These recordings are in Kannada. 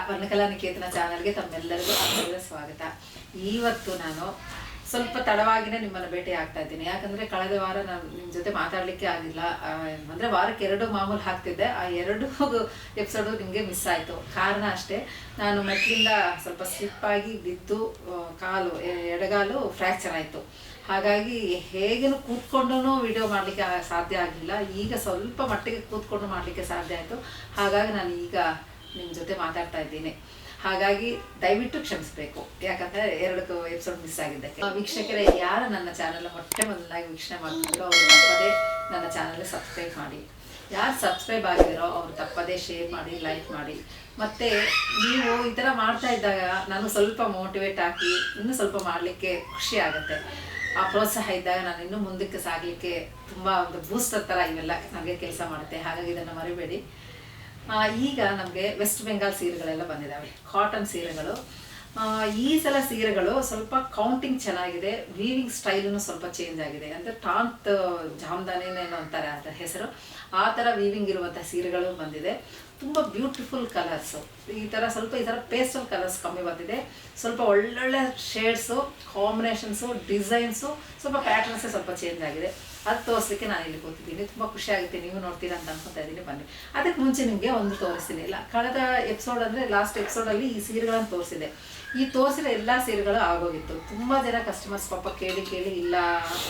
ವರ್ಣಕಲಾ ನಿಕೇತನ ಚಾನಲ್ಗೆ ತಮ್ಮೆಲ್ಲರಿಗೂ ಆತ್ಮೀಯ ಸ್ವಾಗತ. ಇವತ್ತು ನಾನು ಸ್ವಲ್ಪ ತಡವಾಗಿನೇ ನಿಮ್ಮನ್ನು ಭೇಟಿ ಆಗ್ತಾ ಇದ್ದೀನಿ. ಯಾಕಂದರೆ ಕಳೆದ ವಾರ ನಾನು ನಿಮ್ಮ ಜೊತೆ ಮಾತಾಡಲಿಕ್ಕೆ ಆಗಿಲ್ಲ. ಅಂದರೆ ವಾರಕ್ಕೆ 2 ಮಾಮೂಲು ಹಾಕ್ತಿದ್ದೆ, ಆ 2 ಎಪಿಸೋಡು ನಿಮಗೆ ಮಿಸ್ ಆಯಿತು. ಕಾರಣ ಅಷ್ಟೇ, ನಾನು ಮೆಟ್ಲಿಂದ ಸ್ವಲ್ಪ ಸ್ಲಿಪ್ಪಾಗಿ ಬಿದ್ದು ಕಾಲು ಎಡಗಾಲು ಫ್ರ್ಯಾಕ್ಚರ್ ಆಯಿತು. ಹಾಗಾಗಿ ಹೇಗೇನು ಕೂತ್ಕೊಂಡು ವಿಡಿಯೋ ಮಾಡಲಿಕ್ಕೆ ಸಾಧ್ಯ ಆಗಲಿಲ್ಲ. ಈಗ ಸ್ವಲ್ಪ ಮಟ್ಟಿಗೆ ಕೂತ್ಕೊಂಡು ಮಾಡಲಿಕ್ಕೆ ಸಾಧ್ಯ ಆಯಿತು. ಹಾಗಾಗಿ ನಾನು ಈಗ ನಿಮ್ಮ ಜೊತೆ ಮಾತಾಡ್ತಾ ಇದ್ದೀನಿ. ಹಾಗಾಗಿ ದಯವಿಟ್ಟು ಕ್ಷಮಿಸಬೇಕು, ಯಾಕಂದರೆ 2 ಎಪಿಸೋಡ್ ಮಿಸ್ ಆಗಿದ್ದಕ್ಕೆ. ವೀಕ್ಷಕರೇ, ಯಾರು ನನ್ನ ಚಾನಲ್ ಮೊದಲಾಗಿ ವೀಕ್ಷಣೆ ಮಾಡ್ತಿದ್ರು ಅವರು ತಪ್ಪದೇ ನನ್ನ ಚಾನಲ್ಗೆ ಸಬ್ಸ್ಕ್ರೈಬ್ ಮಾಡಿ. ಯಾರು ಸಬ್ಸ್ಕ್ರೈಬ್ ಆಗಿರೋ ಅವರು ತಪ್ಪದೇ ಶೇರ್ ಮಾಡಿ, ಲೈಕ್ ಮಾಡಿ. ಮತ್ತು ನೀವು ಈ ಥರ ಮಾಡ್ತಾ ಇದ್ದಾಗ ನಾನು ಸ್ವಲ್ಪ ಮೋಟಿವೇಟ್ ಆಗಿ ಇನ್ನೂ ಸ್ವಲ್ಪ ಮಾಡಲಿಕ್ಕೆ ಖುಷಿ ಆಗುತ್ತೆ. ಆ ಪ್ರೋತ್ಸಾಹ ಇದ್ದಾಗ ನಾನು ಇನ್ನೂ ಮುಂದಕ್ಕೆ ಸಾಗಲಿಕ್ಕೆ ತುಂಬ ಒಂದು ಬೂಸ್ಟರ್ ಥರ ಇವೆಲ್ಲ ನನಗೆ ಕೆಲಸ ಮಾಡುತ್ತೆ. ಹಾಗಾಗಿ ಇದನ್ನು ಮರಿಬೇಡಿ. ಈಗ ನಮಗೆ ವೆಸ್ಟ್ ಬೆಂಗಾಲ್ ಸೀರೆಗಳೆಲ್ಲ ಬಂದಿದ್ದಾವೆ, ಕಾಟನ್ ಸೀರೆಗಳು. ಈ ಸಲ ಸೀರೆಗಳು ಸ್ವಲ್ಪ ಕೌಂಟಿಂಗ್ ಚೆನ್ನಾಗಿದೆ, ವೀವಿಂಗ್ ಸ್ಟೈಲೂ ಸ್ವಲ್ಪ ಚೇಂಜ್ ಆಗಿದೆ. ಅಂದರೆ ಟಾಂತ್ ಜಾಮ್ದಾನೇನೋ ಅಂತಾರೆ ಅದರ ಹೆಸರು, ಆ ಥರ ವೀವಿಂಗ್ ಇರುವಂಥ ಸೀರೆಗಳು ಬಂದಿದೆ. ತುಂಬ ಬ್ಯೂಟಿಫುಲ್ ಕಲರ್ಸು. ಈ ಥರ ಪೇಸ್ಟಲ್ ಕಲರ್ಸ್ ಕಮ್ಮಿ ಬಂದಿದೆ. ಸ್ವಲ್ಪ ಒಳ್ಳೊಳ್ಳೆ ಶೇಡ್ಸು, ಕಾಂಬಿನೇಷನ್ಸು, ಡಿಸೈನ್ಸು, ಸ್ವಲ್ಪ ಪ್ಯಾಟರ್ನ್ಸೇ ಸ್ವಲ್ಪ ಚೇಂಜ್ ಆಗಿದೆ. ಅದು ತೋರಿಸ್ಲಿಕ್ಕೆ ನಾನು ಇಲ್ಲಿ ಕೂತಿದ್ದೀನಿ. ತುಂಬ ಖುಷಿ ಆಗುತ್ತೆ, ನೀವು ನೋಡ್ತೀರಾ ಅಂತ ಅನ್ಕೊತಾ ಇದ್ದೀನಿ. ಬನ್ನಿ, ಅದಕ್ಕೆ ಮುಂಚೆ ನಿಮಗೆ ಒಂದು ತೋರಿಸ್ತೀನಿ. ಇಲ್ಲ, ಕಳೆದ ಎಪಿಸೋಡ್ ಅಂದರೆ ಲಾಸ್ಟ್ ಎಪಿಸೋಡಲ್ಲಿ ಈ ಸೀರೆಗಳನ್ನು ತೋರಿಸಿದೆ. ಈ ತೋರಿಸಿದ ಎಲ್ಲ ಸೀರೆಗಳು ಆಗೋಗಿತ್ತು. ತುಂಬ ಜನ ಕಸ್ಟಮರ್ಸ್ ಪಾಪ ಕೇಳಿ ಇಲ್ಲ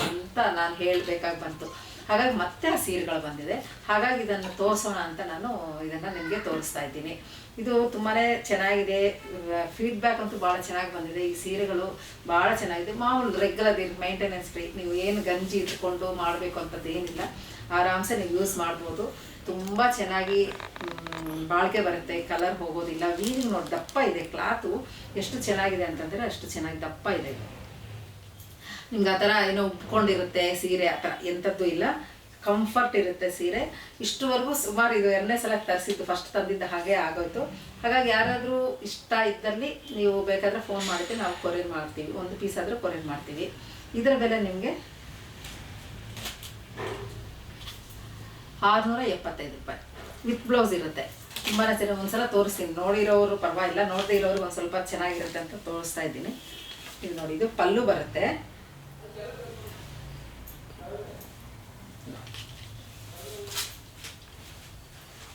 ಅಂತ ನಾನು ಹೇಳಬೇಕಾಗಿ ಬಂತು. ಹಾಗಾಗಿ ಮತ್ತೆ ಆ ಸೀರೆಗಳು ಬಂದಿದೆ. ಹಾಗಾಗಿ ಇದನ್ನು ತೋರಿಸೋಣ ಅಂತ ನಾನು ಇದನ್ನು ನಿಮಗೆ ತೋರಿಸ್ತಾ ಇದ್ದೀನಿ. ಇದು ತುಂಬಾ ಚೆನ್ನಾಗಿದೆ. ಫೀಡ್ಬ್ಯಾಕ್ ಅಂತೂ ಭಾಳ ಚೆನ್ನಾಗಿ ಬಂದಿದೆ. ಈ ಸೀರೆಗಳು ಭಾಳ ಚೆನ್ನಾಗಿದೆ. ಮಾಮೂಲು ರೆಗ್ಯುಲರ್ ಮೇಂಟೆನೆನ್ಸ್ ಫ್ರೀ. ನೀವು ಏನು ಗಂಜಿ ಇಟ್ಕೊಂಡು ಮಾಡಬೇಕು ಅಂತದ್ದು ಏನಿಲ್ಲ, ಆರಾಮ್ಸೆ ನೀವು ಯೂಸ್ ಮಾಡ್ಬೋದು. ತುಂಬ ಚೆನ್ನಾಗಿ ಬಾಳಿಕೆ ಬರುತ್ತೆ, ಕಲರ್ ಹೋಗೋದಿಲ್ಲ. ವೀವಿಂಗ್ ನೋಡಿ ದಪ್ಪ ಇದೆ, ಕ್ಲಾತು ಎಷ್ಟು ಚೆನ್ನಾಗಿದೆ ಅಂತಂದರೆ ಅಷ್ಟು ಚೆನ್ನಾಗಿ ದಪ್ಪ ಇದೆ. ನಿಮ್ಗೆ ಆ ಥರ ಏನೋ ಉಬ್ಕೊಂಡಿರುತ್ತೆ ಸೀರೆ, ಆ ಥರ ಎಂಥದ್ದು ಇಲ್ಲ, ಕಂಫರ್ಟ್ ಇರುತ್ತೆ ಸೀರೆ. ಇಷ್ಟುವರೆಗೂ ಸುಮಾರು ಇದು 2ನೇ ಸಲ ತರಿಸಿದ್ದು, ಫಸ್ಟ್ ತಂದಿದ್ದ ಹಾಗೆ ಆಗೋಯ್ತು. ಹಾಗಾಗಿ ಯಾರಾದರೂ ಇಷ್ಟ ಇದ್ದಲ್ಲಿ ನೀವು ಬೇಕಾದರೆ ಫೋನ್ ಮಾಡಿದ್ರೆ ನಾವು ಕೊರಿಯರ್ ಮಾಡ್ತೀವಿ. 1 ಪೀಸ್ ಆದರೂ ಕೊರಿಯರ್ ಮಾಡ್ತೀವಿ. ಇದರ ಬೆಲೆ ನಿಮಗೆ 675 ರೂಪಾಯಿ ವಿತ್ ಬ್ಲೌಸ್ ಇರುತ್ತೆ. ತುಂಬಾ ಚೆನ್ನಾಗಿ ಒಂದ್ಸಲ ತೋರಿಸ್ತೀನಿ. ನೋಡಿರೋರು ಪರವಾಗಿಲ್ಲ, ನೋಡದೇ ಇರೋರು ಒಂದು ಸ್ವಲ್ಪ ಚೆನ್ನಾಗಿರುತ್ತೆ ಅಂತ ತೋರಿಸ್ತಾ ಇದ್ದೀನಿ. ಇದು ನೋಡಿ, ಇದು ಪಲ್ಲು ಬರುತ್ತೆ.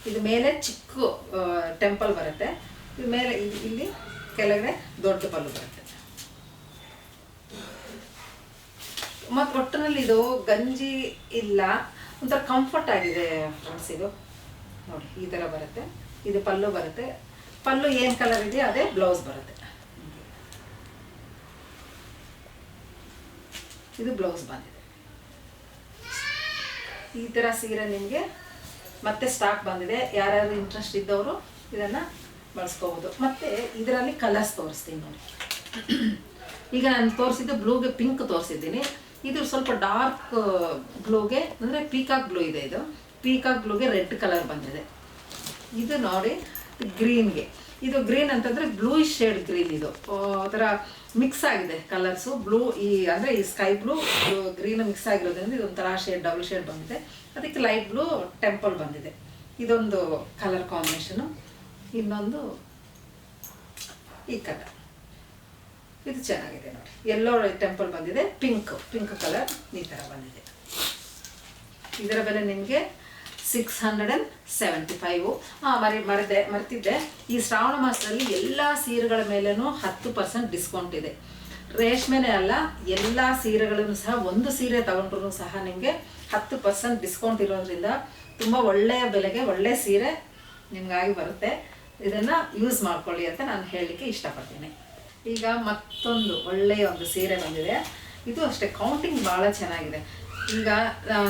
ಇದು ಮೇಲೆ ಚಿಕ್ಕ ಟೆಂಪಲ್ ಬರುತ್ತೆ, ಇದು ಮೇಲೆ ಇಲ್ಲಿ ಕೆಳಗಡೆ ದೊಡ್ಡ ಪಲ್ಲು ಬರುತ್ತೆ. ಮತ್ತು ಒಟ್ಟಿನಲ್ಲಿ ಇದು ಗಂಜಿ ಇಲ್ಲ, ಒಂಥರ ಕಂಫರ್ಟ್ ಆಗಿದೆ ಫ್ರೆಂಡ್ಸ್. ಇದು ನೋಡಿ, ಈ ಥರ ಬರುತ್ತೆ. ಇದು ಪಲ್ಲು ಬರುತ್ತೆ. ಪಲ್ಲು ಏನು ಕಲರ್ ಇದೆಯೋ ಅದೇ ಬ್ಲೌಸ್ ಬರುತ್ತೆ. ಇದು ಬ್ಲೌಸ್ ಬಂದಿದೆ. ಈ ಥರ ಸೀರೆ ನಿಮಗೆ ಮತ್ತೆ ಸ್ಟಾಕ್ ಬಂದಿದೆ. ಯಾರ್ಯಾರು ಇಂಟ್ರೆಸ್ಟ್ ಇದ್ದವರು ಇದನ್ನು ಬಳಸ್ಕೋಬೋದು. ಮತ್ತು ಇದರಲ್ಲಿ ಕಲರ್ಸ್ ತೋರಿಸ್ತೀನಿ ನೋಡಿ. ಈಗ ನಾನು ತೋರಿಸಿದ್ದು ಬ್ಲೂಗೆ ಪಿಂಕ್ ತೋರಿಸಿದ್ದೀನಿ. ಇದು ಸ್ವಲ್ಪ ಡಾರ್ಕ್ ಬ್ಲೂಗೆ ಅಂದರೆ ಪೀಕಾಕ್ ಬ್ಲೂ ಇದೆ. ಇದು ಪೀಕಾಕ್ ಬ್ಲೂಗೆ ರೆಡ್ ಕಲರ್ ಬಂದಿದೆ. ಇದು ನೋಡಿ ಗ್ರೀನ್ಗೆ, ಇದು ಗ್ರೀನ್ ಅಂತಂದರೆ ಬ್ಲೂಯಿಶ್ ಶೇಡ್ ಗ್ರೀನ್. ಇದು ಥರ ಮಿಕ್ಸ್ ಆಗಿದೆ ಕಲರ್ಸು. ಬ್ಲೂ ಅಂದರೆ ಈ ಸ್ಕೈ ಬ್ಲೂ ಗ್ರೀನ್ ಮಿಕ್ಸ್ ಆಗಿರೋದ್ರಿಂದ ಇದೊಂಥರ ಶೇಡ್, ಡಬಲ್ ಶೇಡ್ ಬಂದಿದೆ. ಅದಕ್ಕೆ ಲೈಟ್ ಬ್ಲೂ ಟೆಂಪಲ್ ಬಂದಿದೆ. ಇದೊಂದು ಕಲರ್ ಕಾಂಬಿನೇಷನು. ಇನ್ನೊಂದು ಈ ಕಲರ್, ಇದು ಚೆನ್ನಾಗಿದೆ ನೋಡಿ. ಯೆಲ್ಲೋ ಟೆಂಪಲ್ ಬಂದಿದೆ, ಪಿಂಕ್ ಕಲರ್ ಈ ಥರ ಬಂದಿದೆ. ಇದರ ಬೆಲೆ ನಿಮಗೆ 675. ಮರೆತಿದ್ದೆ, ಈ ಶ್ರಾವಣ ಮಾಸದಲ್ಲಿ ಎಲ್ಲ ಸೀರೆಗಳ ಮೇಲೇನೂ 10% ಡಿಸ್ಕೌಂಟ್ ಇದೆ. ರೇಷ್ಮೆನೇ ಅಲ್ಲ, ಎಲ್ಲ ಸೀರೆಗಳನ್ನು ಸಹ, ಒಂದು ಸೀರೆ ತಗೊಂಡ್ರೂ ಸಹ ನಿಮಗೆ 10% ಡಿಸ್ಕೌಂಟ್ ಇರೋದ್ರಿಂದ ತುಂಬ ಒಳ್ಳೆಯ ಬೆಲೆಗೆ ಒಳ್ಳೆಯ ಸೀರೆ ನಿಮಗಾಗಿ ಬರುತ್ತೆ. ಇದನ್ನು ಯೂಸ್ ಮಾಡ್ಕೊಳ್ಳಿ ಅಂತ ನಾನು ಹೇಳಲಿಕ್ಕೆ ಇಷ್ಟಪಡ್ತೀನಿ. ಈಗ ಮತ್ತೊಂದು ಒಳ್ಳೆಯ ಒಂದು ಸೀರೆ ಬಂದಿದೆ. ಇದು ಅಷ್ಟೇ ಕೌಂಟಿಂಗ್ ಭಾಳ ಚೆನ್ನಾಗಿದೆ. ಈಗ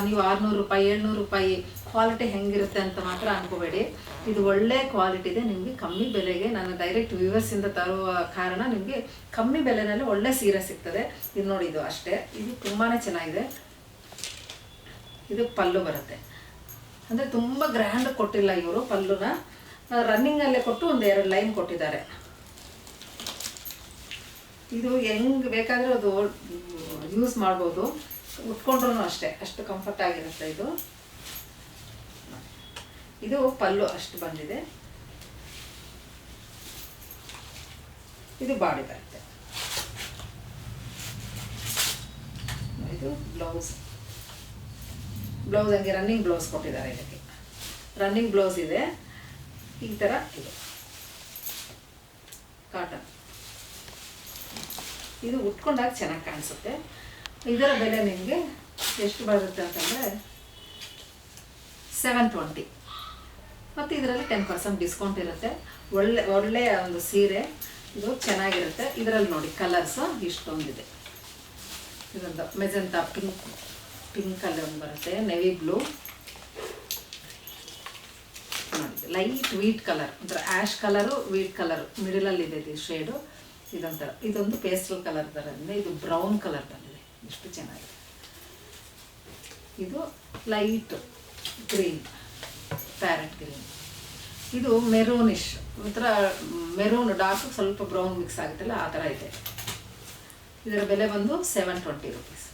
ನೀವು 600 ರೂಪಾಯಿ 700 ರೂಪಾಯಿ ಕ್ವಾಲಿಟಿ ಹೆಂಗಿರುತ್ತೆ ಅಂತ ಮಾತ್ರ ಅನ್ಕೋಬೇಡಿ. ಇದು ಒಳ್ಳೆ ಕ್ವಾಲಿಟಿ ಇದೆ. ನಿಮಗೆ ಕಮ್ಮಿ ಬೆಲೆಗೆ, ನಾನು ಡೈರೆಕ್ಟ್ ವ್ಯೂವರ್ಸಿಂದ ತರುವ ಕಾರಣ ನಿಮಗೆ ಕಮ್ಮಿ ಬೆಲೆನಲ್ಲಿ ಒಳ್ಳೆ ಸೀರೆ ಸಿಗ್ತದೆ. ಇದು ನೋಡಿ, ಇದು ಅಷ್ಟೇ, ಇದು ತುಂಬಾ ಚೆನ್ನಾಗಿದೆ. ಇದು ಪಲ್ಲು ಬರುತ್ತೆ. ಅಂದರೆ ತುಂಬ ಗ್ರ್ಯಾಂಡ್ ಕೊಟ್ಟಿಲ್ಲ ಇವರು ಪಲ್ಲುನ, ರನ್ನಿಂಗಲ್ಲೇ ಕೊಟ್ಟು ಒಂದು 2 ಲೈನ್ ಕೊಟ್ಟಿದ್ದಾರೆ. ಇದು ಹೆಂಗೆ ಬೇಕಾದರೂ ಅದು ಯೂಸ್ ಮಾಡ್ಬೋದು, ಉಟ್ಕೊಂಡ್ರೂ ಅಷ್ಟೇ ಅಷ್ಟು ಕಂಫರ್ಟ್ ಆಗಿರುತ್ತೆ. ಇದು ಪಲ್ಲು ಅಷ್ಟು ಬಂದಿದೆ. ಇದು ಬಾಡಿ ಬರುತ್ತೆ. ಇದು ಬ್ಲೌಸ್ ಹಂಗೆ ರನ್ನಿಂಗ್ ಬ್ಲೌಸ್ ಕೊಟ್ಟಿದ್ದಾರೆ. ಇದಕ್ಕೆ ರನ್ನಿಂಗ್ ಬ್ಲೌಸ್ ಇದೆ. ಈ ಥರ ಇದು ಕಾಟನ್. ಇದು ಉಟ್ಕೊಂಡಾಗ ಚೆನ್ನಾಗಿ ಕಾಣಿಸುತ್ತೆ. ಇದರ ಬೆಲೆ ನಿಮಗೆ ಎಷ್ಟು ಬರುತ್ತೆ ಅಂತಂದರೆ 720. ಮತ್ತು ಇದರಲ್ಲಿ 10% ಡಿಸ್ಕೌಂಟ್ ಇರುತ್ತೆ. ಒಳ್ಳೆಯ ಒಂದು ಸೀರೆ ಇದು, ಚೆನ್ನಾಗಿರುತ್ತೆ. ಇದರಲ್ಲಿ ನೋಡಿ ಕಲರ್ಸು ಇಷ್ಟೊಂದಿದೆ. ಇದೊಂದು ಮೆಜೆಂಟಾ ಪಿಂಕ್ ಕಲರ್ ಒಂದು ಬರುತ್ತೆ, ನೆವಿ ಬ್ಲೂ ನೋಡಿ, ಲೈಟ್ ವೀಟ್ ಕಲರ್, ಒಂಥರ ಆ್ಯಶ್ ಕಲರು ವೀಟ್ ಕಲರು ಮಿಡಲಲ್ಲಿದೆ ಇದು ಶೇಡು. ಇದೊಂಥರ ಇದೊಂದು ಪೇಸ್ಟಲ್ ಕಲರ್ ಬರೋದ್ರಿಂದ ಇದು ಬ್ರೌನ್ ಕಲರ್ ಬಂದಿದೆ. ಎಷ್ಟು ಚೆನ್ನಾಗಿದೆ. ಇದು ಲೈಟ್ ಗ್ರೀನ್, ಪ್ಯಾರೆಟ್ ಗ್ರೀನ್. ಇದು ಮೆರೂನಿಶ್, ಒಂಥರ ಮೆರೂನ್ ಡಾರ್ಕ್ ಸ್ವಲ್ಪ ಬ್ರೌನ್ ಮಿಕ್ಸ್ ಆಗುತ್ತಲ್ಲ ಆ ಥರ ಇದೆ. ಇದರ ಬೆಲೆ ಬಂದು 720 ರುಪೀಸ್.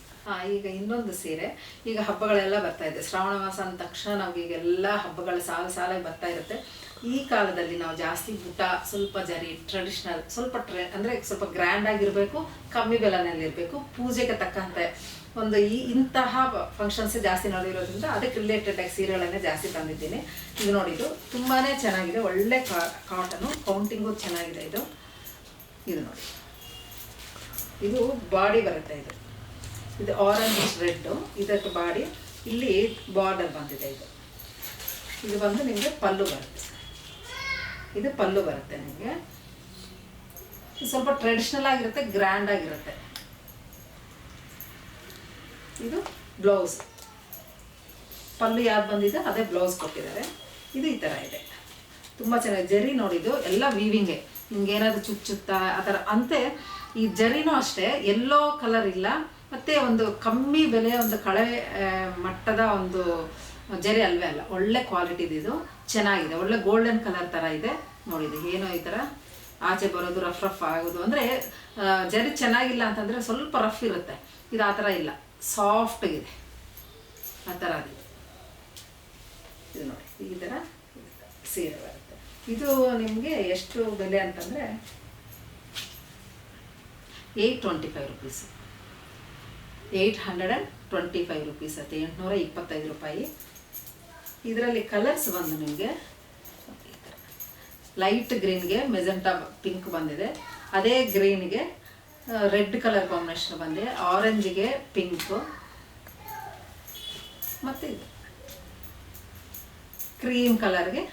ಈಗ ಇನ್ನೊಂದು ಸೀರೆ. ಈಗ ಹಬ್ಬಗಳೆಲ್ಲ ಬರ್ತಾ ಇದೆ. ಶ್ರಾವಣ ಮಾಸ ಅಂದ ತಕ್ಷಣ ನಮಗೀಗೆಲ್ಲ ಹಬ್ಬಗಳ ಸಾಲಾಗಿ ಬರ್ತಾ ಇರುತ್ತೆ. ಈ ಕಾಲದಲ್ಲಿ ನಾವು ಜಾಸ್ತಿ ಬುಟ್ಟ, ಸ್ವಲ್ಪ ಜರಿ, ಟ್ರೆಡಿಷ್ನಲ್, ಸ್ವಲ್ಪ ಅಂದರೆ ಸ್ವಲ್ಪ ಗ್ರ್ಯಾಂಡ್ ಆಗಿರಬೇಕು, ಕಮ್ಮಿ ಬೆಲೆನಲ್ಲಿರಬೇಕು, ಪೂಜೆಗೆ ತಕ್ಕಂತೆ ಒಂದು ಇಂತಹ ಫಂಕ್ಷನ್ಸ್ ಜಾಸ್ತಿ ನೋಡಿರೋದ್ರಿಂದ ಅದಕ್ಕೆ ರಿಲೇಟೆಡ್ ಆಗಿ ಸೀರೆಗಳನ್ನೇ ಜಾಸ್ತಿ ತಂದಿದ್ದೀನಿ. ಇದು ನೋಡಿ, ಇದು ತುಂಬಾ ಚೆನ್ನಾಗಿದೆ. ಒಳ್ಳೆ ಕಾಟನು, ಕೌಂಟಿಂಗು ಚೆನ್ನಾಗಿದೆ. ಇದು ನೋಡಿ, ಇದು ಬಾಡಿ ಬರುತ್ತೆ. ಇದು ಆರೆಂಜ್ ರೆಡ್ಡು. ಇದಕ್ಕೆ ಬಾಡಿ ಇಲ್ಲಿ ಬಾರ್ಡರ್ ಬಂದಿದೆ. ಇದು ಬಂದು ನಿಮಗೆ ಪಲ್ಲು ಬರುತ್ತೆ. ಇದು ಪಲ್ಲು ಬರುತ್ತೆ ನಿಮಗೆ. ಸ್ವಲ್ಪ ಟ್ರೆಡಿಷ್ನಲ್ ಆಗಿರುತ್ತೆ, ಗ್ರ್ಯಾಂಡ್ ಆಗಿರುತ್ತೆ. ಇದು ಬ್ಲೌಸ್. ಪಲ್ಲು ಯಾವ್ದು ಬಂದಿದೆ ಅದೇ ಬ್ಲೌಸ್ ಕೊಟ್ಟಿದ್ದಾರೆ. ಇದು ಈ ಥರ ಇದೆ, ತುಂಬ ಚೆನ್ನಾಗಿ. ಜರಿ ನೋಡಿದ್ದು ಎಲ್ಲ ವೀವಿಂಗೆ, ಹಿಂಗೇನಾದ್ರು ಚುಚ್ಚುತ್ತಾ ಆ ಥರ ಅಂತೆ. ಈ ಜರಿನೂ ಅಷ್ಟೇ ಎಲ್ಲೋ ಕಲರ್ ಇಲ್ಲ, ಮತ್ತು ಒಂದು ಕಮ್ಮಿ ಬೆಲೆಯ ಒಂದು ಕಳೆ ಮಟ್ಟದ ಒಂದು ಜರಿ ಅಲ್ವೇ ಅಲ್ಲ, ಒಳ್ಳೆ ಕ್ವಾಲಿಟಿದು. ಇದು ಚೆನ್ನಾಗಿದೆ, ಒಳ್ಳೆ ಗೋಲ್ಡನ್ ಕಲರ್ ಥರ ಇದೆ. ನೋಡಿದೆ ಏನೋ ಈ ಥರ ಆಚೆ ಬರೋದು, ರಫ್ ಆಗೋದು. ಅಂದರೆ ಜರಿ ಚೆನ್ನಾಗಿಲ್ಲ ಅಂತಂದರೆ ಸ್ವಲ್ಪ ರಫ್ ಇರುತ್ತೆ. ಇದು ಆ ಥರ ಇಲ್ಲ, ಸಾಫ್ಟಾಗಿದೆ, ಆ ಥರ ಆಗಿದೆ. ಇದು ನೋಡಿ, ಈ ಥರ ಸೀರೆ ಬರುತ್ತೆ. ಇದು ನಿಮಗೆ ಎಷ್ಟು ಬೆಲೆ ಅಂತಂದರೆ 825 ರುಪೀಸು. 825 ರುಪೀಸ್ ಆಯ್ತು, 825 ರೂಪಾಯಿ. ಇದರಲ್ಲಿ ಕಲರ್ಸ್ ಬಂದು ನಿಮಗೆ ಲೈಟ್ ಗ್ರೀನ್ಗೆ ಮೆಜೆಂಟಾ ಪಿಂಕ್ ಬಂದಿದೆ, ಅದೇ ಗ್ರೀನ್ಗೆ ರೆಡ್ ಕಲರ್ ಕಾಂಬಿನೇಷನ್ ಬಂದಿದೆ, ಆರೆಂಜಿಗೆ ಪಿಂಕು, ಮತ್ತು ಇದು ಕ್ರೀಮ್ ಕಲರ್ಗೆ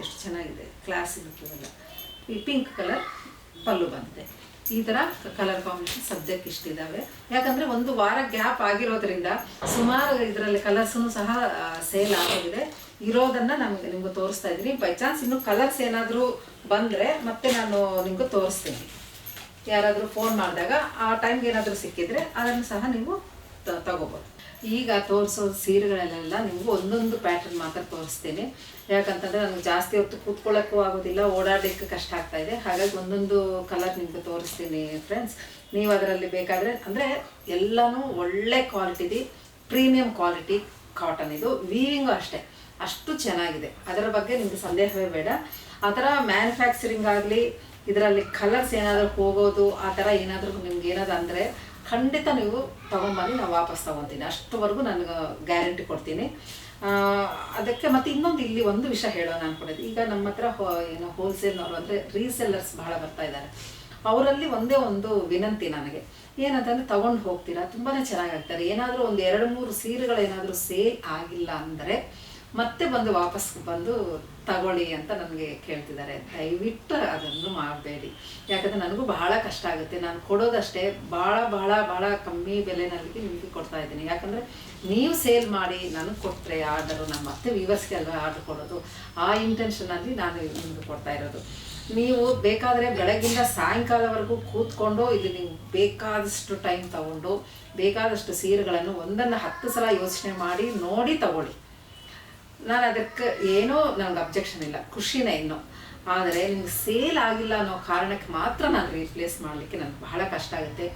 ಎಷ್ಟು ಚೆನ್ನಾಗಿದೆ, ಕ್ಲಾಸ್ ಇರುತ್ತದಲ್ಲ. ಈ ಪಿಂಕ್ ಕಲರ್ ಪಲ್ಲು ಬಂದಿದೆ. ಈ ಥರ ಕಲರ್ ಕಾಂಬಿನೇಷನ್ ಸದ್ಯಕ್ಕೆ ಇಷ್ಟಿದ್ದಾವೆ. ಯಾಕಂದರೆ ಒಂದು ವಾರ ಗ್ಯಾಪ್ ಆಗಿರೋದ್ರಿಂದ ಸುಮಾರು ಇದರಲ್ಲಿ ಕಲರ್ಸನ್ನು ಸಹ ಸೇಲ್ ಆಗೋಗಿದೆ. ಇರೋದನ್ನು ನಿಮ್ಗೆ ತೋರಿಸ್ತಾ ಇದ್ದೀನಿ. ಬೈ ಚಾನ್ಸ್ ಇನ್ನೂ ಕಲರ್ಸ್ ಏನಾದರೂ ಬಂದರೆ ಮತ್ತೆ ನಾನು ನಿಮ್ಗೆ ತೋರಿಸ್ತೀನಿ. ಯಾರಾದರೂ ಫೋನ್ ಮಾಡಿದಾಗ ಆ ಟೈಮ್ಗೆ ಏನಾದರೂ ಸಿಕ್ಕಿದರೆ ಅದನ್ನು ಸಹ ನೀವು ತಗೋಬೋದು. ಈಗ ತೋರಿಸೋ ಸೀರೆಗಳಲ್ಲೆಲ್ಲ ನಿಮಗೂ ಒಂದೊಂದು ಪ್ಯಾಟರ್ನ್ ಮಾತ್ರ ತೋರಿಸ್ತೀನಿ. ಯಾಕಂತಂದರೆ ನನಗೆ ಜಾಸ್ತಿ ಹೊತ್ತು ಕೂತ್ಕೊಳ್ಳೋಕ್ಕೂ ಆಗೋದಿಲ್ಲ, ಓಡಾಡಲಿಕ್ಕೆ ಕಷ್ಟ ಆಗ್ತಾ ಇದೆ. ಹಾಗಾಗಿ ಒಂದೊಂದು ಕಲರ್ ನಿಮಗೆ ತೋರಿಸ್ತೀನಿ ಫ್ರೆಂಡ್ಸ್. ನೀವು ಅದರಲ್ಲಿ ಬೇಕಾದರೆ, ಅಂದರೆ ಎಲ್ಲನೂ ಒಳ್ಳೆ ಕ್ವಾಲಿಟಿದು, ಪ್ರೀಮಿಯಂ ಕ್ವಾಲಿಟಿ ಕಾಟನ್. ಇದು ವೀವಿಂಗು ಅಷ್ಟೇ ಅಷ್ಟು ಚೆನ್ನಾಗಿದೆ, ಅದರ ಬಗ್ಗೆ ನಿಮಗೆ ಸಂದೇಹವೇ ಬೇಡ. ಆ ಥರ ಮ್ಯಾನುಫ್ಯಾಕ್ಚರಿಂಗ್ ಆಗಲಿ, ಇದರಲ್ಲಿ ಕಲರ್ಸ್ ಏನಾದರೂ ಹೋಗೋದು ಆ ಥರ ಏನಾದರೂ ನಿಮ್ಗೆ ಏನಾದರೂ ಅಂದರೆ ಖಂಡಿತ ನೀವು ತೊಗೊಂಬನ್ನಿ, ನಾವು ವಾಪಸ್ ತೊಗೊತೀನಿ. ಅಷ್ಟುವರೆಗೂ ನನಗೆ ಗ್ಯಾರಂಟಿ ಕೊಡ್ತೀನಿ. ಅದಕ್ಕೆ ಮತ್ತು ಇನ್ನೊಂದು ಇಲ್ಲಿ ಒಂದು ವಿಷಯ ಹೇಳೋಣ ಅಂದ್ಕೊಂಡಿದ್ದೆ. ಈಗ ನಮ್ಮ ಹತ್ರ ಏನು ಹೋಲ್ಸೇಲ್ನವರು ಅಂದರೆ ರೀಸೆಲ್ಲರ್ಸ್ ಬಹಳ ಬರ್ತಾ ಇದ್ದಾರೆ. ಅವರಲ್ಲಿ ಒಂದೇ ಒಂದು ವಿನಂತಿ ನನಗೆ ಏನಂತಂದರೆ, ತೊಗೊಂಡು ಹೋಗ್ತೀರಾ, ತುಂಬಾ ಚೆನ್ನಾಗಾಗ್ತಾರೆ. ಏನಾದರೂ ಒಂದು 2-3 ಸೀರೆಗಳೇನಾದರೂ ಸೇಲ್ ಆಗಿಲ್ಲ ಅಂದರೆ ಮತ್ತೆ ವಾಪಸ್ ಬಂದು ತಗೊಳ್ಳಿ ಅಂತ ನನಗೆ ಕೇಳ್ತಿದ್ದಾರೆ. ದಯವಿಟ್ಟು ಅದನ್ನು ಮಾಡಬೇಡಿ. ಯಾಕಂದರೆ ನನಗೂ ಬಹಳ ಕಷ್ಟ ಆಗುತ್ತೆ. ನಾನು ಕೊಡೋದಷ್ಟೇ ಭಾಳ ಭಾಳ ಭಾಳ ಕಮ್ಮಿ ಬೆಲೆನಲ್ಲಿ ನಿಮಗೆ ಕೊಡ್ತಾ ಇದ್ದೀನಿ. ಯಾಕಂದರೆ ನೀವು ಸೇಲ್ ಮಾಡಿ ನನಗೆ ಕೊಟ್ಟರೆ ಆರ್ಡರು, ನಾನು ಮತ್ತೆ ವ್ಯೂವರ್ಸ್ಗೆ ಅಲ್ವಾ ಆರ್ಡರ್ ಕೊಡೋದು, ಆ ಇಂಟೆನ್ಷನಲ್ಲಿ ನಾನು ನಿಮಗೆ ಕೊಡ್ತಾ ಇರೋದು. ನೀವು ಬೇಕಾದರೆ ಬೆಳಗ್ಗಿಂದ ಸಾಯಂಕಾಲವರೆಗೂ ಕೂತ್ಕೊಂಡು ಇಲ್ಲಿ ನೀವು ಬೇಕಾದಷ್ಟು ಟೈಮ್ ತಗೊಂಡು ಬೇಕಾದಷ್ಟು ಸೀರೆಗಳನ್ನು ಒಂದನ್ನು 10 ಸಲ ಯೋಚನೆ ಮಾಡಿ ನೋಡಿ ತಗೊಳ್ಳಿ. ನಾನು ಅದಕ್ಕೆ ಏನೋ ನನಗೆ ಅಬ್ಜೆಕ್ಷನ್ ಇಲ್ಲ, ಖುಷಿನೇ ಇನ್ನು. ಆದರೆ ನಿಮ್ಗೆ ಸೇಲ್ ಆಗಿಲ್ಲ ಅನ್ನೋ ಕಾರಣಕ್ಕೆ ಮಾತ್ರ ನಾನು ರೀಪ್ಲೇಸ್ ಮಾಡಲಿಕ್ಕೆ ನನಗೆ ಬಹಳ ಕಷ್ಟ ಆಗುತ್ತೆ.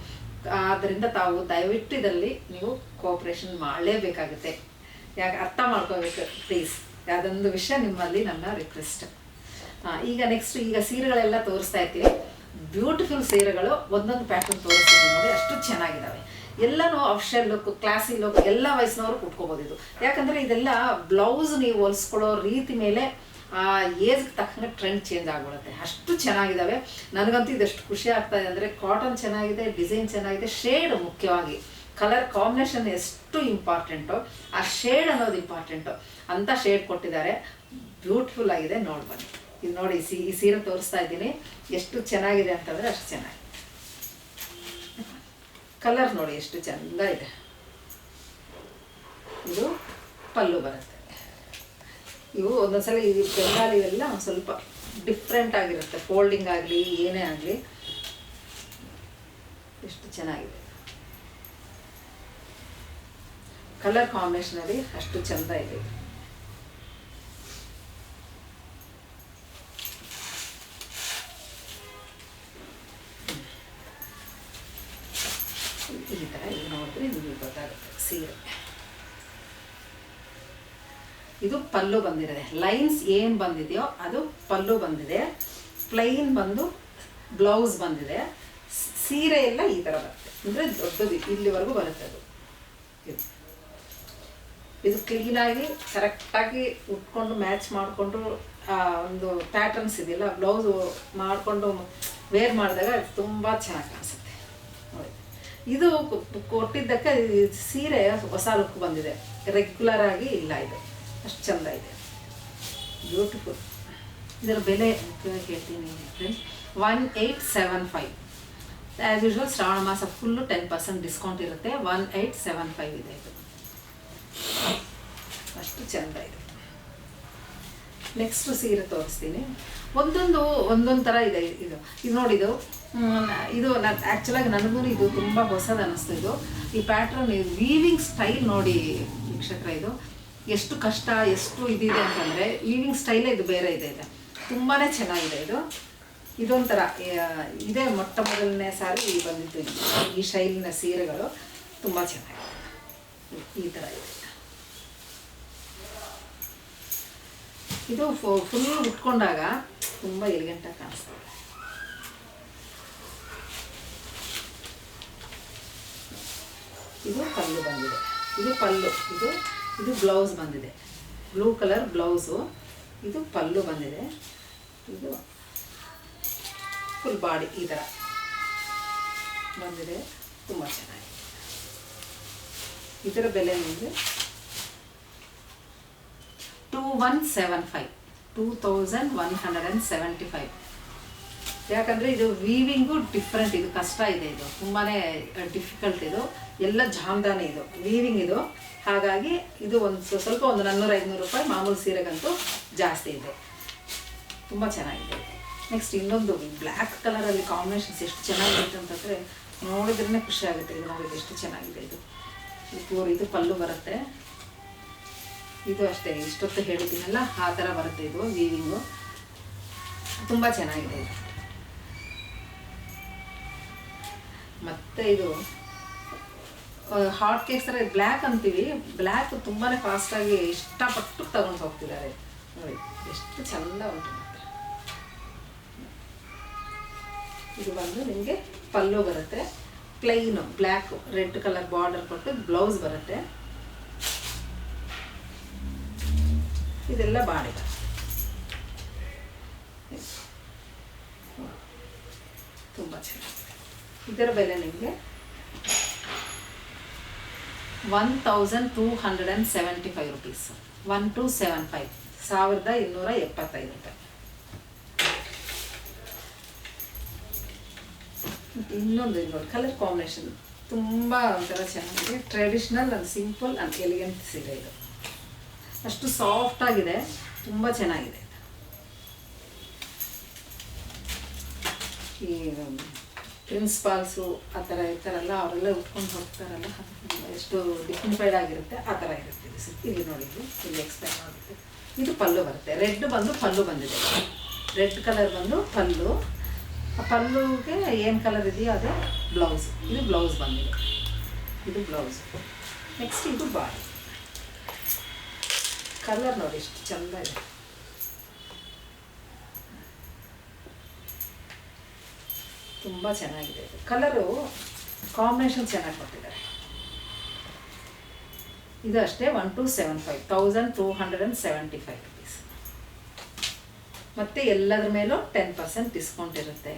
ಆದ್ದರಿಂದ ತಾವು ದಯವಿಟ್ಟು ಇದರಲ್ಲಿ ನೀವು ಕೋಆಪ್ರೇಷನ್ ಮಾಡಲೇಬೇಕಾಗುತ್ತೆ. ಯಾಕೆ ಅರ್ಥ ಮಾಡ್ಕೋಬೇಕು ಪ್ಲೀಸ್. ಅದೊಂದು ವಿಷಯ ನಿಮ್ಮಲ್ಲಿ ನನ್ನ ರಿಕ್ವೆಸ್ಟ್. ಈಗ ನೆಕ್ಸ್ಟ್ ಈಗ ಸೀರೆಗಳೆಲ್ಲ ತೋರಿಸ್ತಾ ಇರ್ತೀವಿ. ಬ್ಯೂಟಿಫುಲ್ ಸೀರೆಗಳು ಒಂದೊಂದು ಪ್ಯಾಟರ್ನ್ ತೋರಿಸ್ತೀನಿ ನೋಡಿ, ಅಷ್ಟು ಚೆನ್ನಾಗಿದ್ದಾವೆ. ಎಲ್ಲನೂ ಅಫಿಷಿಯಲ್ ಲುಕ್, ಕ್ಲಾಸಿ ಲುಕ್, ಎಲ್ಲ ವಯಸ್ಸಿನವರು ಕುಟ್ಕೋಬೋದು ಇದು. ಯಾಕಂದರೆ ಇದೆಲ್ಲ ಬ್ಲೌಸ್ ನೀವು ಹೊಲಿಸ್ಕೊಳ್ಳೋ ರೀತಿ ಮೇಲೆ ಆ ಏಜ್ಗೆ ತಕ್ಕಂಗೆ ಟ್ರೆಂಡ್ ಚೇಂಜ್ ಆಗಿಬಿಡುತ್ತೆ, ಅಷ್ಟು ಚೆನ್ನಾಗಿದ್ದಾವೆ. ನನಗಂತೂ ಇದಷ್ಟು ಖುಷಿ ಆಗ್ತಾ ಇದೆ ಅಂದರೆ ಕಾಟನ್ ಚೆನ್ನಾಗಿದೆ, ಡಿಸೈನ್ ಚೆನ್ನಾಗಿದೆ, ಶೇಡ್ ಮುಖ್ಯವಾಗಿ ಕಲರ್ ಕಾಂಬಿನೇಷನ್ ಎಷ್ಟು ಇಂಪಾರ್ಟೆಂಟು, ಆ ಶೇಡ್ ಅನ್ನೋದು ಇಂಪಾರ್ಟೆಂಟು ಅಂತ ಶೇಡ್ ಕೊಟ್ಟಿದ್ದಾರೆ. ಬ್ಯೂಟಿಫುಲ್ ಆಗಿದೆ. ನೋಡ್ಬನ್ನಿ, ಇದು ನೋಡಿ ಈ ಸೀರೆ ತೋರಿಸ್ತಾ ಇದ್ದೀನಿ, ಎಷ್ಟು ಚೆನ್ನಾಗಿದೆ ಅಂತಂದರೆ ಅಷ್ಟು ಚೆನ್ನಾಗಿದೆ. ಕಲರ್ ನೋಡಿ ಎಷ್ಟು ಚೆಂದ ಇದೆ. ಇದು ಪಲ್ಲು ಬರುತ್ತೆ. ಇವು ಒಂದೊಂದ್ಸಲ ಈ ಬೆಂಗಾಲಿವೆಲ್ಲ ಒಂದು ಸ್ವಲ್ಪ ಡಿಫ್ರೆಂಟ್ ಆಗಿರುತ್ತೆ, ಫೋಲ್ಡಿಂಗ್ ಆಗಲಿ ಏನೇ ಆಗಲಿ. ಎಷ್ಟು ಚೆನ್ನಾಗಿದೆ, ಕಲರ್ ಕಾಂಬಿನೇಷನಲ್ಲಿ ಅಷ್ಟು ಚೆಂದ ಇದೆ. ಈ ಥರ ಇದು ನೋಡಿದ್ರೆ ನಿಮಗೆ ಗೊತ್ತಾಗುತ್ತೆ ಸೀರೆ. ಇದು ಪಲ್ಲು ಬಂದಿದೆ, ಲೈನ್ಸ್ ಏನು ಬಂದಿದೆಯೋ ಅದು ಪಲ್ಲು ಬಂದಿದೆ, ಪ್ಲೈನ್ ಬಂದು ಬ್ಲೌಸ್ ಬಂದಿದೆ. ಸೀರೆ ಎಲ್ಲ ಈ ಥರ ಬರುತ್ತೆ, ಅಂದರೆ ದೊಡ್ಡದು ಇಲ್ಲಿವರೆಗೂ ಬರುತ್ತೆ. ಅದು ಇದು ಕ್ಲೀನಾಗಿ ಕರೆಕ್ಟಾಗಿ ಉಟ್ಕೊಂಡು ಮ್ಯಾಚ್ ಮಾಡಿಕೊಂಡು ಒಂದು ಪ್ಯಾಟರ್ನ್ಸ್ ಇದೆಯಲ್ಲ ಬ್ಲೌಸು ಮಾಡಿಕೊಂಡು ವೇರ್ ಮಾಡಿದಾಗ ಅದು ತುಂಬ ಚೆನ್ನಾಗಿ ಕಾಣಿಸುತ್ತೆ ನೋಡಿ. ಇದು ಕೊಟ್ಟಿದ್ದಕ್ಕೆ ಸೀರೆ ಹೊಸ ಲುಕ್ ಬಂದಿದೆ, ರೆಗ್ಯುಲರ್ ಆಗಿ ಇಲ್ಲ, ಇದು ಅಷ್ಟು ಚೆಂದ ಇದೆ, ಬ್ಯೂಟಿಫುಲ್. ಇದರ ಬೆಲೆ ಹೇಳ್ತೀನಿ ಫ್ರೆಂಡ್ಸ್, 1875. ಆ್ಯಸ್ ಯೂಶ್ವಲ್ ಶ್ರಾವಣ ಮಾಸ ಫುಲ್ಲು 10% ಡಿಸ್ಕೌಂಟ್ ಇರುತ್ತೆ. 1875 ಇದೆ ಇದು, ಅಷ್ಟು ಚೆಂದ ಇದೆ. ನೆಕ್ಸ್ಟ್ ಸೀರೆ ತೋರಿಸ್ತೀನಿ. ಒಂದೊಂದು ಥರ ಇದೆ. ಇದು ನೋಡಿದು ಇದು ಆ್ಯಕ್ಚುಲಾಗಿ ನನಗೂ ಇದು ತುಂಬ ಹೊಸದು ಅನ್ನಿಸ್ತು. ಇದು ಈ ಪ್ಯಾಟ್ರನ್ ವೀವಿಂಗ್ ಸ್ಟೈಲ್ ನೋಡಿ ವೀಕ್ಷಕರ, ಇದು ಎಷ್ಟು ಕಷ್ಟ ಎಷ್ಟು ಇದಿದೆ ಅಂತಂದರೆ ವೀವಿಂಗ್ ಸ್ಟೈಲೇ ಇದು ಬೇರೆ ಇದೆ. ತುಂಬಾ ಚೆನ್ನಾಗಿದೆ. ಇದೊಂಥರ ಇದೇ ಮೊಟ್ಟ ಮೊದಲನೇ ಸಾರಿ ಬಂದಿತ್ತು ಈ ಶೈಲಿನ ಸೀರೆಗಳು, ತುಂಬ ಚೆನ್ನಾಗಿದೆ. ಈ ಥರ ಇದೆ. ಇದು ಫುಲ್ ಉಟ್ಕೊಂಡಾಗ ತುಂಬ ಎಲಿಗೆಂಟಾಗಿ ಕಾಣಿಸ್ತದೆ. ಇದು ಪಲ್ಲು ಬಂದಿದೆ, ಇದು ಪಲ್ಲು, ಇದು ಬ್ಲೌಸ್ ಬಂದಿದೆ, ಬ್ಲೂ ಕಲರ್ ಬ್ಲೌಸು. ಇದು ಪಲ್ಲು ಬಂದಿದೆ, ಇದು ಫುಲ್ ಬಾಡಿ ಈ ಥರ ಬಂದಿದೆ, ತುಂಬ ಚೆನ್ನಾಗಿದೆ. ಇದರ ಬೆಲೆ ನಿಮಗೆ 2175. ಯಾಕಂದರೆ ಇದು ವೀವಿಂಗು ಡಿಫ್ರೆಂಟ್, ಇದು ಕಷ್ಟ ಇದೆ, ಇದು ತುಂಬಾ ಡಿಫಿಕಲ್ಟ್. ಇದು ಎಲ್ಲ ಜಾಮ್ದಾನಿ, ಇದು ವೀವಿಂಗ್ ಇದು. ಹಾಗಾಗಿ ಇದು ಸ್ವಲ್ಪ 400-500 ರೂಪಾಯಿ ಮಾಮೂಲು ಸೀರೆಗಂತೂ ಜಾಸ್ತಿ ಇದೆ, ತುಂಬ ಚೆನ್ನಾಗಿದೆ. ನೆಕ್ಸ್ಟ್ ಇನ್ನೊಂದು ಬ್ಲ್ಯಾಕ್ ಕಲರಲ್ಲಿ ಕಾಂಬಿನೇಷನ್ಸ್ ಎಷ್ಟು ಚೆನ್ನಾಗಿದೆ ಅಂತಂದರೆ ನೋಡಿದ್ರೇ ಖುಷಿ ಆಗುತ್ತೆ. ಇದು ನೋಡಿದ್ರೆ ಎಷ್ಟು ಚೆನ್ನಾಗಿದೆ. ಇದು ಪಲ್ಲು ಬರುತ್ತೆ. ಇದು ಅಷ್ಟೇ, ಇಷ್ಟೊತ್ತು ಹೇಳಿದ್ದೀನಲ್ಲ ಆ ಥರ ಬರುತ್ತೆ. ಇದು ವೀವಿಂಗು ತುಂಬ ಚೆನ್ನಾಗಿದೆ. ಇದು ಮತ್ತು ಇದು ಹಾಟ್ ಕೇಕ್ಸ್ ಥರ ಬ್ಲ್ಯಾಕ್ ಅಂತೀವಿ, ಬ್ಲ್ಯಾಕ್ ತುಂಬಾ ಫಾಸ್ಟಾಗಿ ಇಷ್ಟಪಟ್ಟು ತಗೊಂಡು ಹೋಗ್ತಿದ್ದಾರೆ ನೋಡಿ, ಎಷ್ಟು ಚೆಂದ ಉಂಟು. ಮಾತ್ರ ಇದು ಬಂದು ನಿಮಗೆ ಪಲ್ಲು ಬರುತ್ತೆ, plain black red colour border ಕೊಟ್ಟು ಬ್ಲೌಸ್ ಬರುತ್ತೆ. ಇದೆಲ್ಲ ಬಾಡಿ ತುಂಬ ಚೆನ್ನಾಗಿದೆ. ಇದರ ಬೆಲೆ ನಿಮಗೆ 1275 ರೂಪೀಸ್. 1275, 1275 ರೂಪಾಯಿ. ಇನ್ನೊಂದು ನೋಡಿ, ಕಲರ್ ಕಾಂಬಿನೇಷನ್ ತುಂಬ ಒಂಥರ ಚೆನ್ನಾಗಿದೆ. Traditional and simple and elegant ಸೀರೆ ಇದು, ಅಷ್ಟು ಸಾಫ್ಟ್ ಆಗಿದೆ, ತುಂಬ ಚೆನ್ನಾಗಿದೆ. ಈ ಪ್ರಿನ್ಸಿಪಾಲ್ಸು ಆ ಥರ ಇರ್ತಾರಲ್ಲ, ಅವರೆಲ್ಲ ಉಟ್ಕೊಂಡು ಹೋಗ್ತಾರಲ್ಲ, ಎಷ್ಟು ಡಿಗ್ನಿಫೈಡ್ ಆಗಿರುತ್ತೆ ಆ ಥರ ಇರುತ್ತೆ. ಇಲ್ಲಿ ನೋಡಿದ್ದು ಇಲ್ಲಿ ಎಕ್ಸ್ಪ್ಲೈನ್ ಆಗುತ್ತೆ. ಇದು ಪಲ್ಲು ಬರುತ್ತೆ, ರೆಡ್ ಬಂದು ಪಲ್ಲು ಬಂದಿದೆ, ರೆಡ್ ಕಲರ್ ಬಂದು ಪಲ್ಲು. ಆ ಪಲ್ಲುಗೆ ಏನು ಕಲರ್ ಇದೆಯೋ ಅದೇ ಬ್ಲೌಸ್. ಇದು ಬ್ಲೌಸ್ ಬಂದಿದೆ, ಇದು ಬ್ಲೌಸ್. ನೆಕ್ಸ್ಟ್ ಇದು ಬಾಡಿ. ಕಲರ್ ನೋಡಿ ಎಷ್ಟು ಚೆಂದ ಇದೆ. ತುಂಬ ಚೆನ್ನಾಗಿದೆ. ಇದು ಕಲರು ಕಾಂಬಿನೇಷನ್ ಚೆನ್ನಾಗಿ ಕೊಟ್ಟಿದ್ದಾರೆ. ಇದು ಅಷ್ಟೇ 1275 1275 ರುಪೀಸ್. ಮತ್ತು ಎಲ್ಲದರ ಮೇಲೂ 10% ಡಿಸ್ಕೌಂಟ್ ಇರುತ್ತೆ.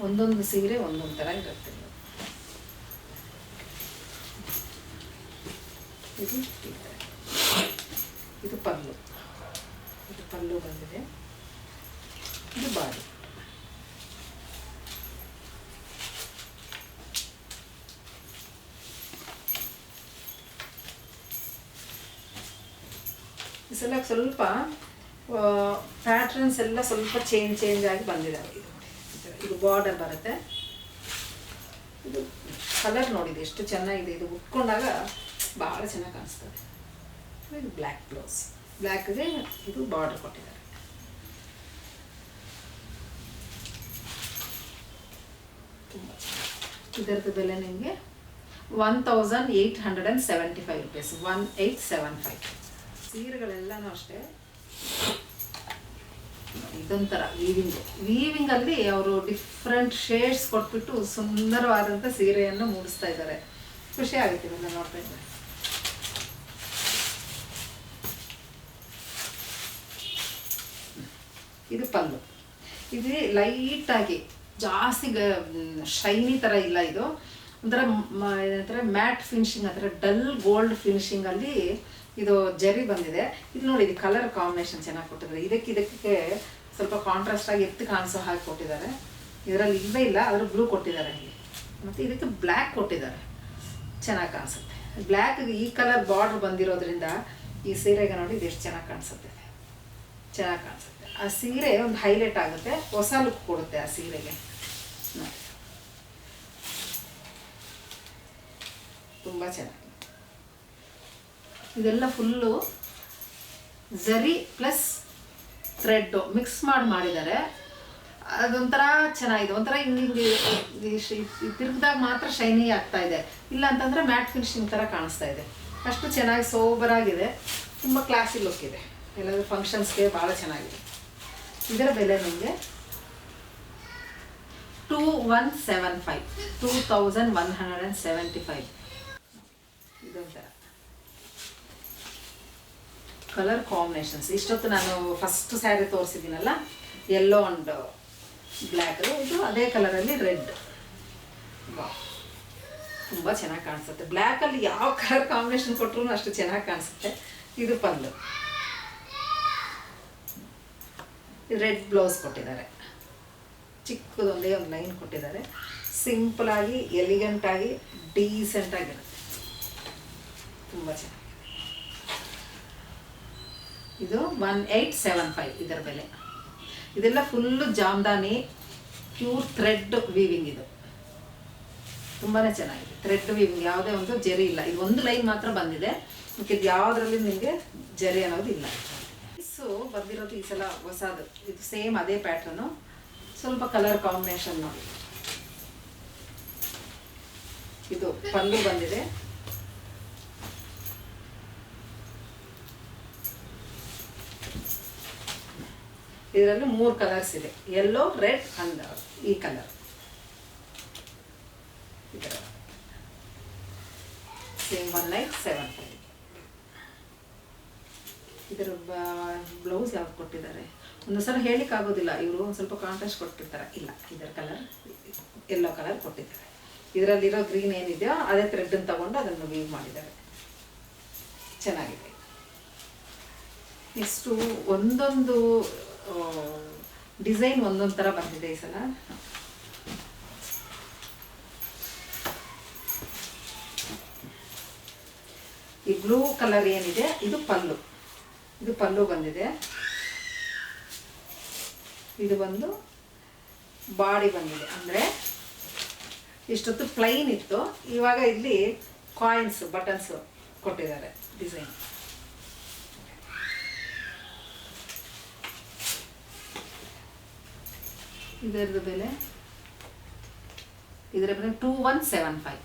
ಒಂದೊಂದು ಸೀರೆ ಒಂದೊಂದು ಥರ ಇರುತ್ತೆ. ಇದು ಪಲ್ಲು, ಇದು ಪಲ್ಲು ಬಂದಿದೆ. ಇದು ಬಾಡಿ. ಈ ಸಲ ಸ್ವಲ್ಪ ಪ್ಯಾಟ್ರನ್ಸ್ ಎಲ್ಲ ಸ್ವಲ್ಪ ಚೇಂಜ್ ಆಗಿ ಬಂದಿದ್ದಾವೆ. ಇದು ಬಾರ್ಡರ್ ಬರುತ್ತೆ. ಇದು ಕಲರ್ ನೋಡಿದೆ ಎಷ್ಟು ಚೆನ್ನಾಗಿದೆ. ಇದು ಉಟ್ಕೊಂಡಾಗ ಭಾಳ ಚೆನ್ನಾಗಿ ಕಾಣಿಸ್ತದೆ. ಇದು ಬ್ಲ್ಯಾಕ್ ಬ್ಲೌಸ್, ಬ್ಲ್ಯಾಕ್ಗೆ ಇದು ಬಾರ್ಡರ್ ಕೊಟ್ಟಿದ್ದಾರೆ. ತುಂಬ ಇದರದ್ದು ಬೆಲೆ ನಿಮಗೆ 1875 ರುಪೀಸ್. 1875. ಸೀರೆಗಳೆಲ್ಲನೂ ಅಷ್ಟೇ ಇದೊಂಥರ ವೀವಿಂಗಲ್ಲಿ ಅವರು ಡಿಫ್ರೆಂಟ್ ಶೇಡ್ಸ್ ಕೊಟ್ಬಿಟ್ಟು ಸುಂದರವಾದಂಥ ಸೀರೆಯನ್ನು ಮೂಡಿಸ್ತಾ ಇದ್ದಾರೆ. ಖುಷಿ ಆಗುತ್ತೆ ಇದನ್ನು ನೋಡ್ತಾ ಇದ್ದಾರೆ. ಇದು ಪಲ್ಲು. ಇದು ಲೈಟಾಗಿ ಜಾಸ್ತಿ ಶೈನಿ ಥರ ಇಲ್ಲ. ಇದು ಒಂಥರ ಮ್ಯಾಟ್ ಫಿನಿಶಿಂಗ್, ಆ ಥರ ಡಲ್ ಗೋಲ್ಡ್ ಫಿನಿಶಿಂಗಲ್ಲಿ ಇದು ಜರಿ ಬಂದಿದೆ. ಇದು ನೋಡಿ, ಇದು ಕಲರ್ ಕಾಂಬಿನೇಷನ್ ಚೆನ್ನಾಗಿ ಕೊಟ್ಟಿದ್ದಾರೆ. ಇದಕ್ಕೆ ಸ್ವಲ್ಪ ಕಾಂಟ್ರಾಸ್ಟ್ ಆಗಿ ಎತ್ತು ಕಾಣಿಸೋ ಹಾಗೆ ಕೊಟ್ಟಿದ್ದಾರೆ. ಇದರಲ್ಲಿ ಇಲ್ಲವೇ ಇಲ್ಲ, ಆದರೂ ಬ್ಲೂ ಕೊಟ್ಟಿದ್ದಾರೆ ಇಲ್ಲಿ. ಮತ್ತು ಇದಕ್ಕೆ ಬ್ಲ್ಯಾಕ್ ಕೊಟ್ಟಿದ್ದಾರೆ, ಚೆನ್ನಾಗಿ ಕಾಣಿಸುತ್ತೆ. ಬ್ಲ್ಯಾಕ್ಗೆ ಈ ಕಲರ್ ಬಾರ್ಡ್ರ್ ಬಂದಿರೋದ್ರಿಂದ ಈ ಸೀರೆಗೆ ನೋಡಿ ಇದು ಎಷ್ಟು ಚೆನ್ನಾಗಿ ಕಾಣಿಸುತ್ತೆ. ಚೆನ್ನಾಗಿ ಕಾಣಿಸುತ್ತೆ. ಆ ಸೀರೆ ಒಂದು ಹೈಲೈಟ್ ಆಗುತ್ತೆ, ಹೊಸ ಲುಕ್ ಕೊಡುತ್ತೆ ಆ ಸೀರೆಗೆ. ನೋಡಿ, ತುಂಬ ಚೆನ್ನಾಗಿ. ಇದೆಲ್ಲ ಫುಲ್ಲು ಝರಿ ಪ್ಲಸ್ ಥ್ರೆಡ್ಡು ಮಿಕ್ಸ್ ಮಾಡಿದ್ದಾರೆ. ಅದೊಂಥರ ಚೆನ್ನಾಗಿದೆ. ಒಂಥರ ಹಿಂಗೆ ತಿರುಗಿದಾಗ ಮಾತ್ರ ಶೈನಿ ಆಗ್ತಾ ಇದೆ, ಇಲ್ಲ ಅಂತಂದರೆ ಮ್ಯಾಟ್ ಫಿನಿಶಿಂಗ್ ಥರ ಕಾಣಿಸ್ತಾ ಇದೆ. ಅಷ್ಟು ಚೆನ್ನಾಗಿ ಸೋಬರಾಗಿದೆ. ತುಂಬ ಕ್ಲಾಸಿ ಲುಕ್ ಇದೆ. ಎಲ್ಲಾದರೂ ಫಂಕ್ಷನ್ಸ್ಗೆ ಭಾಳ ಚೆನ್ನಾಗಿದೆ. ಇದರ ಬೆಲೆ ನಿಮಗೆ 2175 2175. ಇದೊಂಥರ ಕಲರ್ ಕಾಂಬಿನೇಷನ್ಸ್. ಇಷ್ಟೊತ್ತು ನಾನು ಫಸ್ಟ್ ಸ್ಯಾರಿ ತೋರಿಸಿದ್ದೀನಲ್ಲ, ಯೆಲ್ಲೋ ಆ್ಯಂಡ್ ಬ್ಲ್ಯಾಕ್, ಇದು ಅದೇ ಕಲರಲ್ಲಿ ರೆಡ್. ತುಂಬ ಚೆನ್ನಾಗಿ ಕಾಣಿಸುತ್ತೆ. ಬ್ಲ್ಯಾಕಲ್ಲಿ ಯಾವ ಕಲರ್ ಕಾಂಬಿನೇಷನ್ ಕೊಟ್ಟರು ಅಷ್ಟು ಚೆನ್ನಾಗಿ ಕಾಣಿಸುತ್ತೆ. ಇದು ಪಲ್ಲು, ರೆಡ್ ಬ್ಲೌಸ್ ಕೊಟ್ಟಿದ್ದಾರೆ. ಚಿಕ್ಕದೊಂದೇ ಒಂದು ಲೈನ್ ಕೊಟ್ಟಿದ್ದಾರೆ. ಸಿಂಪಲಾಗಿ ಎಲಿಗೆಂಟಾಗಿ ಡೀಸೆಂಟಾಗಿರುತ್ತೆ. ತುಂಬ ಚೆನ್ನಾಗಿ. ಇದು 1875 ಇದರ ಬೆಲೆ. ಇದೆಲ್ಲ full Jamdani pure thread weaving. ಇದು ತುಂಬಾ ಚೆನ್ನಾಗಿದೆ. ಥ್ರೆಡ್ ವೀವಿಂಗ್, ಯಾವುದೇ ಒಂದು ಜರಿ ಇಲ್ಲ. ಇದು ಒಂದು ಲೈನ್ ಮಾತ್ರ ಬಂದಿದೆ. ಇದು ಯಾವುದರಲ್ಲಿ ನಿಮಗೆ ಜರಿ ಅನ್ನೋದು ಇಲ್ಲ. ಸೊ ಬಂದಿರೋದು ಈ ಸಲ ಹೊಸದು. ಇದು ಸೇಮ್ ಅದೇ ಪ್ಯಾಟ್ರನು, ಸ್ವಲ್ಪ ಕಲರ್ ಕಾಂಬಿನೇಷನ್ ನೋಡಿ. ಇದು ಪಲ್ಲು ಬಂದಿದೆ. ಇದರಲ್ಲಿ 3 ಕಲರ್ಸ್ ಇದೆ, ಯೆಲ್ಲೋ, ರೆಡ್ ಅಂಡ್ ಈ ಕಲರ್. ಇದರ ಸೇಮ್ 1975. ಇದರ ಬ್ಲೌಸ್ ಯಾವ್ದು ಕೊಟ್ಟಿದ್ದಾರೆ ಒಂದು ಸಲ ಹೇಳಿಕ್ಕಾಗೋದಿಲ್ಲ. ಇವರು ಒಂದು ಸ್ವಲ್ಪ ಕಾಂಟ್ರಾಸ್ಟ್ ಕೊಟ್ಟಿರ್ತಾರೆ. ಇಲ್ಲ, ಇದರ ಕಲರ್ ಯೆಲ್ಲೋ ಕಲರ್ ಕೊಟ್ಟಿದ್ದಾರೆ. ಇದರಲ್ಲಿರೋ ಗ್ರೀನ್ ಏನಿದೆಯೋ ಅದೇ ಥ್ರೆಡ್ಡನ್ನು ತಗೊಂಡು ಅದನ್ನು ವೀವ್ ಮಾಡಿದ್ದಾರೆ. ಚೆನ್ನಾಗಿದೆ. ನೆಕ್ಸ್ಟು ಒಂದೊಂದು ಡಿಸೈನ್ ಒಂದೊಂದು ಥರ ಬಂದಿದೆ ಈ ಸಲ. ಈ ಬ್ಲೂ ಕಲರ್ ಏನಿದೆ ಇದು ಪಲ್ಲು. ಇದು ಪಲ್ಲು ಬಂದಿದೆ. ಇದು ಬಂದು ಬಾಡಿ ಬಂದಿದೆ. ಅಂದರೆ ಇಷ್ಟೊತ್ತು ಪ್ಲೈನ್ ಇತ್ತು, ಇವಾಗ ಇಲ್ಲಿ ಕಾಯಿನ್ಸ್ ಬಟನ್ಸ್ ಕೊಟ್ಟಿದ್ದಾರೆ ಡಿಸೈನ್. ಇದರದ್ದು ಬೆಲೆ 2175.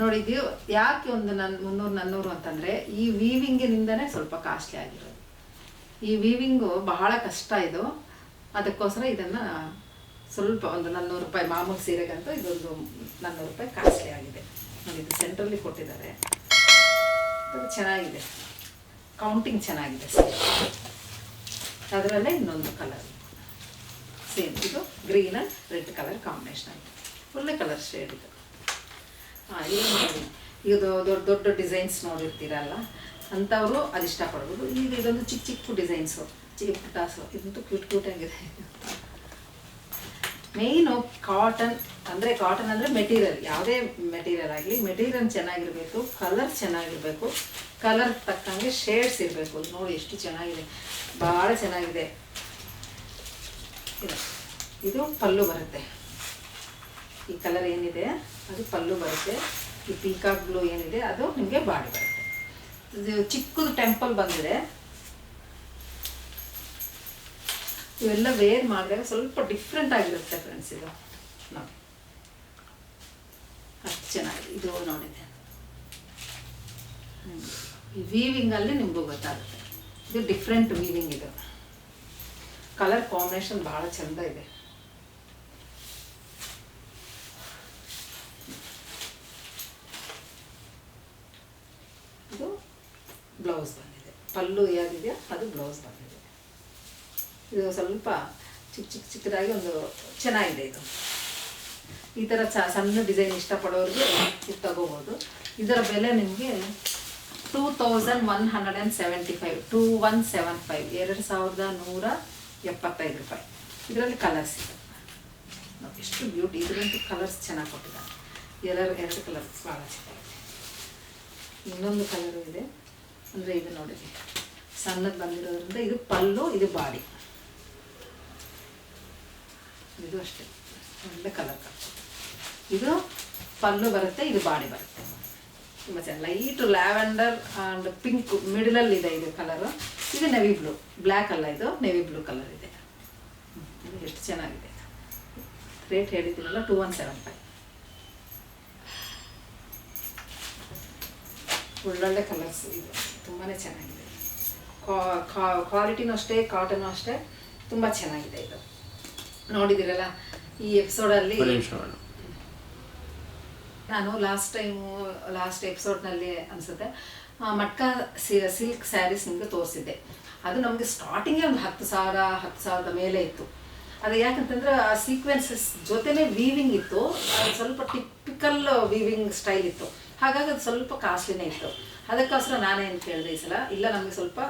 ನೋಡಿದ್ದು ಯಾಕೆ ಒಂದು 300-400 ಅಂತಂದರೆ ಈ ವೀವಿಂಗಿನಿಂದನೇ ಸ್ವಲ್ಪ ಕಾಸ್ಟ್ಲಿ ಆಗಿರೋದು. ಈ ವೀವಿಂಗು ಬಹಳ ಕಷ್ಟ. ಇದು ಅದಕ್ಕೋಸ್ಕರ ಇದನ್ನು ಸ್ವಲ್ಪ ಒಂದು 400 ರೂಪಾಯಿ, ಮಾಮೂಲು ಸೀರೆಗಂತೂ ಇದೊಂದು 400 ರೂಪಾಯಿ ಕಾಸ್ಟ್ಲಿ ಆಗಿದೆ ನೋಡಿ. ಇದು ಸೆಂಟ್ರಲ್ಲಿ ಕೊಟ್ಟಿದ್ದಾರೆ, ಅದು ಚೆನ್ನಾಗಿದೆ, ಕೌಂಟಿಂಗ್ ಚೆನ್ನಾಗಿದೆ ಸೀರೆ. ಅದರಲ್ಲೇ ಇನ್ನೊಂದು ಕಲರ್ ಸೇಮ್, ಇದು green and red colour combination ಆಗಿದೆ, ಒಳ್ಳೆ ಕಲರ್ ಶೇಡ್ ಇದು. ಇದು ನೋಡಿ, ಇದು ದೊಡ್ಡ ದೊಡ್ಡ ಡಿಸೈನ್ಸ್ ನೋಡಿರ್ತೀರಲ್ಲ ಅಂಥವರು ಅದು ಇಷ್ಟಪಡ್ಬೋದು. ಈಗ ಇದೊಂದು ಚಿಕ್ಕ ಚಿಕ್ಕ ಡಿಸೈನ್ಸು, ಚಿಕ್ಕ ಪುಟಾಸು, ಇದಂತೂ ಕ್ಯೂಟಾಗಿದೆ. ಮೇಯ್ನು ಕಾಟನ್ ಅಂದರೆ ಮೆಟೀರಿಯಲ್, ಯಾವುದೇ ಮೆಟೀರಿಯಲ್ ಆಗಲಿ ಮೆಟೀರಿಯಲ್ ಚೆನ್ನಾಗಿರಬೇಕು, ಕಲರ್ ಚೆನ್ನಾಗಿರಬೇಕು, ಕಲರ್ ತಕ್ಕಂಗೆ ಶೇಡ್ಸ್ ಇರಬೇಕು. ನೋಡಿ ಎಷ್ಟು ಚೆನ್ನಾಗಿದೆ, ಭಾಳ ಚೆನ್ನಾಗಿದೆ. ಇದು ಪಲ್ಲು ಬರುತ್ತೆ, ಈ ಕಲರ್ ಏನಿದೆ ಅದು ಪಲ್ಲು ಬರುತ್ತೆ. ಈ ಪೀಕಾಕ್ ಬ್ಲೂ ಏನಿದೆ ಅದು ನಿಮಗೆ ಬಾಡಿ ಬರುತ್ತೆ. ಇದು ಚಿಕ್ಕದು ಟೆಂಪಲ್ ಬಂದಿದೆ. ಇವೆಲ್ಲ ವೇರ್ ಮಾಡಿದಾಗ ಸ್ವಲ್ಪ ಡಿಫ್ರೆಂಟ್ ಆಗಿರುತ್ತೆ ಫ್ರೆಂಡ್ಸ್. ಇದು ನೋಡಿ ಅಷ್ಟು ಚೆನ್ನಾಗಿದೆ. ಇದು ನೋಡಿದೆ ಈ ವೀವಿಂಗಲ್ಲಿ ನಿಮಗೂ ಗೊತ್ತಾಗುತ್ತೆ, ಇದು ಡಿಫ್ರೆಂಟ್ ವೀವಿಂಗ್. ಇದು ಕಲರ್ ಕಾಂಬಿನೇಷನ್ ಭಾಳ ಚೆಂದ ಇದೆ. ಇದು ಬ್ಲೌಸ್ ಬಂದಿದೆ, ಪಲ್ಲು ಯಾವುದಿದೆಯೋ ಅದು ಬ್ಲೌಸ್ ಬಂದಿದೆ. ಇದು ಸ್ವಲ್ಪ ಚಿಕ್ಕದಾಗಿ ಒಂದು ಚೆನ್ನಾಗಿದೆ. ಇದು ಈ ಥರ ಸಣ್ಣ ಡಿಸೈನ್ ಇಷ್ಟಪಡೋರಿಗೆ ಇದು ತಗೋಬೋದು. ಇದರ ಬೆಲೆ ನಿಮಗೆ 2175, 2175 ರೂಪಾಯಿ. ಇದರಲ್ಲಿ ಕಲರ್ಸ್ ಇದೆ ನೋಡಿ, ಎಷ್ಟು ಬ್ಯೂಟಿ. ಇದರಂತೂ ಕಲರ್ಸ್ ಚೆನ್ನಾಗಿ ಕೊಟ್ಟಿದ್ದಾರೆ, ಎರಡು ಕಲರ್ಸ್ ಭಾಳ ಚೆನ್ನಾಗಿದೆ. ಇನ್ನೊಂದು ಕಲರು ಇದೆ, ಅಂದರೆ ಇದು ನೋಡಿರಿ ಸಣ್ಣದು ಬಂದಿರೋದ್ರಿಂದ ಇದು ಪಲ್ಲು, ಇದು ಬಾಡಿ. ಇದು ಅಷ್ಟೇ ಒಳ್ಳೆ ಕಲರ್. ಇದು ಪಲ್ಲು ಬರುತ್ತೆ, ಇದು ಬಾಡಿ ಬರುತ್ತೆ. ತುಂಬ ಚೆನ್ನಾಗಿ ಲೈಟು ಲ್ಯಾವೆಂಡರ್ ಆ್ಯಂಡ್ ಪಿಂಕ್ ಮಿಡಲಲ್ಲಿ ಇದೆ ಇದು ಕಲರು. ಇದು ನೆವಿ ಬ್ಲೂ, ಬ್ಲ್ಯಾಕ್ ಅಲ್ಲ, ಇದು ನೆವಿ ಬ್ಲೂ ಕಲರ್ ಇದೆ. ಇದು ಎಷ್ಟು ಚೆನ್ನಾಗಿದೆ. ರೇಟ್ ಹೇಳಿದ್ದೀನಲ್ಲ 2175. ಒಳ್ಳೊಳ್ಳೆ ಕಲರ್ಸ್ ಇದು, ತುಂಬಾ ಚೆನ್ನಾಗಿದೆ. ಕ್ವಾಲಿಟಿನೂ ಅಷ್ಟೇ, ಕಾಟನು ಅಷ್ಟೇ, ತುಂಬ ಚೆನ್ನಾಗಿದೆ. ಇದು ನೋಡಿದಿರಲ್ಲ ಈ ಎಪಿಸೋಡಲ್ಲಿ ನಾನು ಲಾಸ್ಟ್ ಎಪಿಸೋಡ್ನಲ್ಲಿ ಅನಿಸುತ್ತೆ ಮಟ್ಕಾ ಸಿಲ್ಕ್ ಸ್ಯಾರೀಸ್ ನಿಮಗೆ ತೋರಿಸಿದ್ದೆ. ಅದು ನಮಗೆ ಸ್ಟಾರ್ಟಿಂಗೇ ಒಂದು 10,000 ಮೇಲೆ ಇತ್ತು. ಅದು ಯಾಕಂತಂದ್ರೆ ಆ ಸೀಕ್ವೆನ್ಸಸ್ ಜೊತೆನೇ ವೀವಿಂಗ್ ಇತ್ತು, ಅದು ಸ್ವಲ್ಪ ಟಿಪಿಕಲ್ ವೀವಿಂಗ್ ಸ್ಟೈಲ್ ಇತ್ತು. ಹಾಗಾಗಿ ಅದು ಸ್ವಲ್ಪ ಕಾಸ್ಟ್ಲಿನೇ ಇತ್ತು. ಅದಕ್ಕೋಸ್ಕರ ನಾನೇನು ಕೇಳಿದೆ ಈ ಸಲ, ಇಲ್ಲ ನಮಗೆ ಸ್ವಲ್ಪ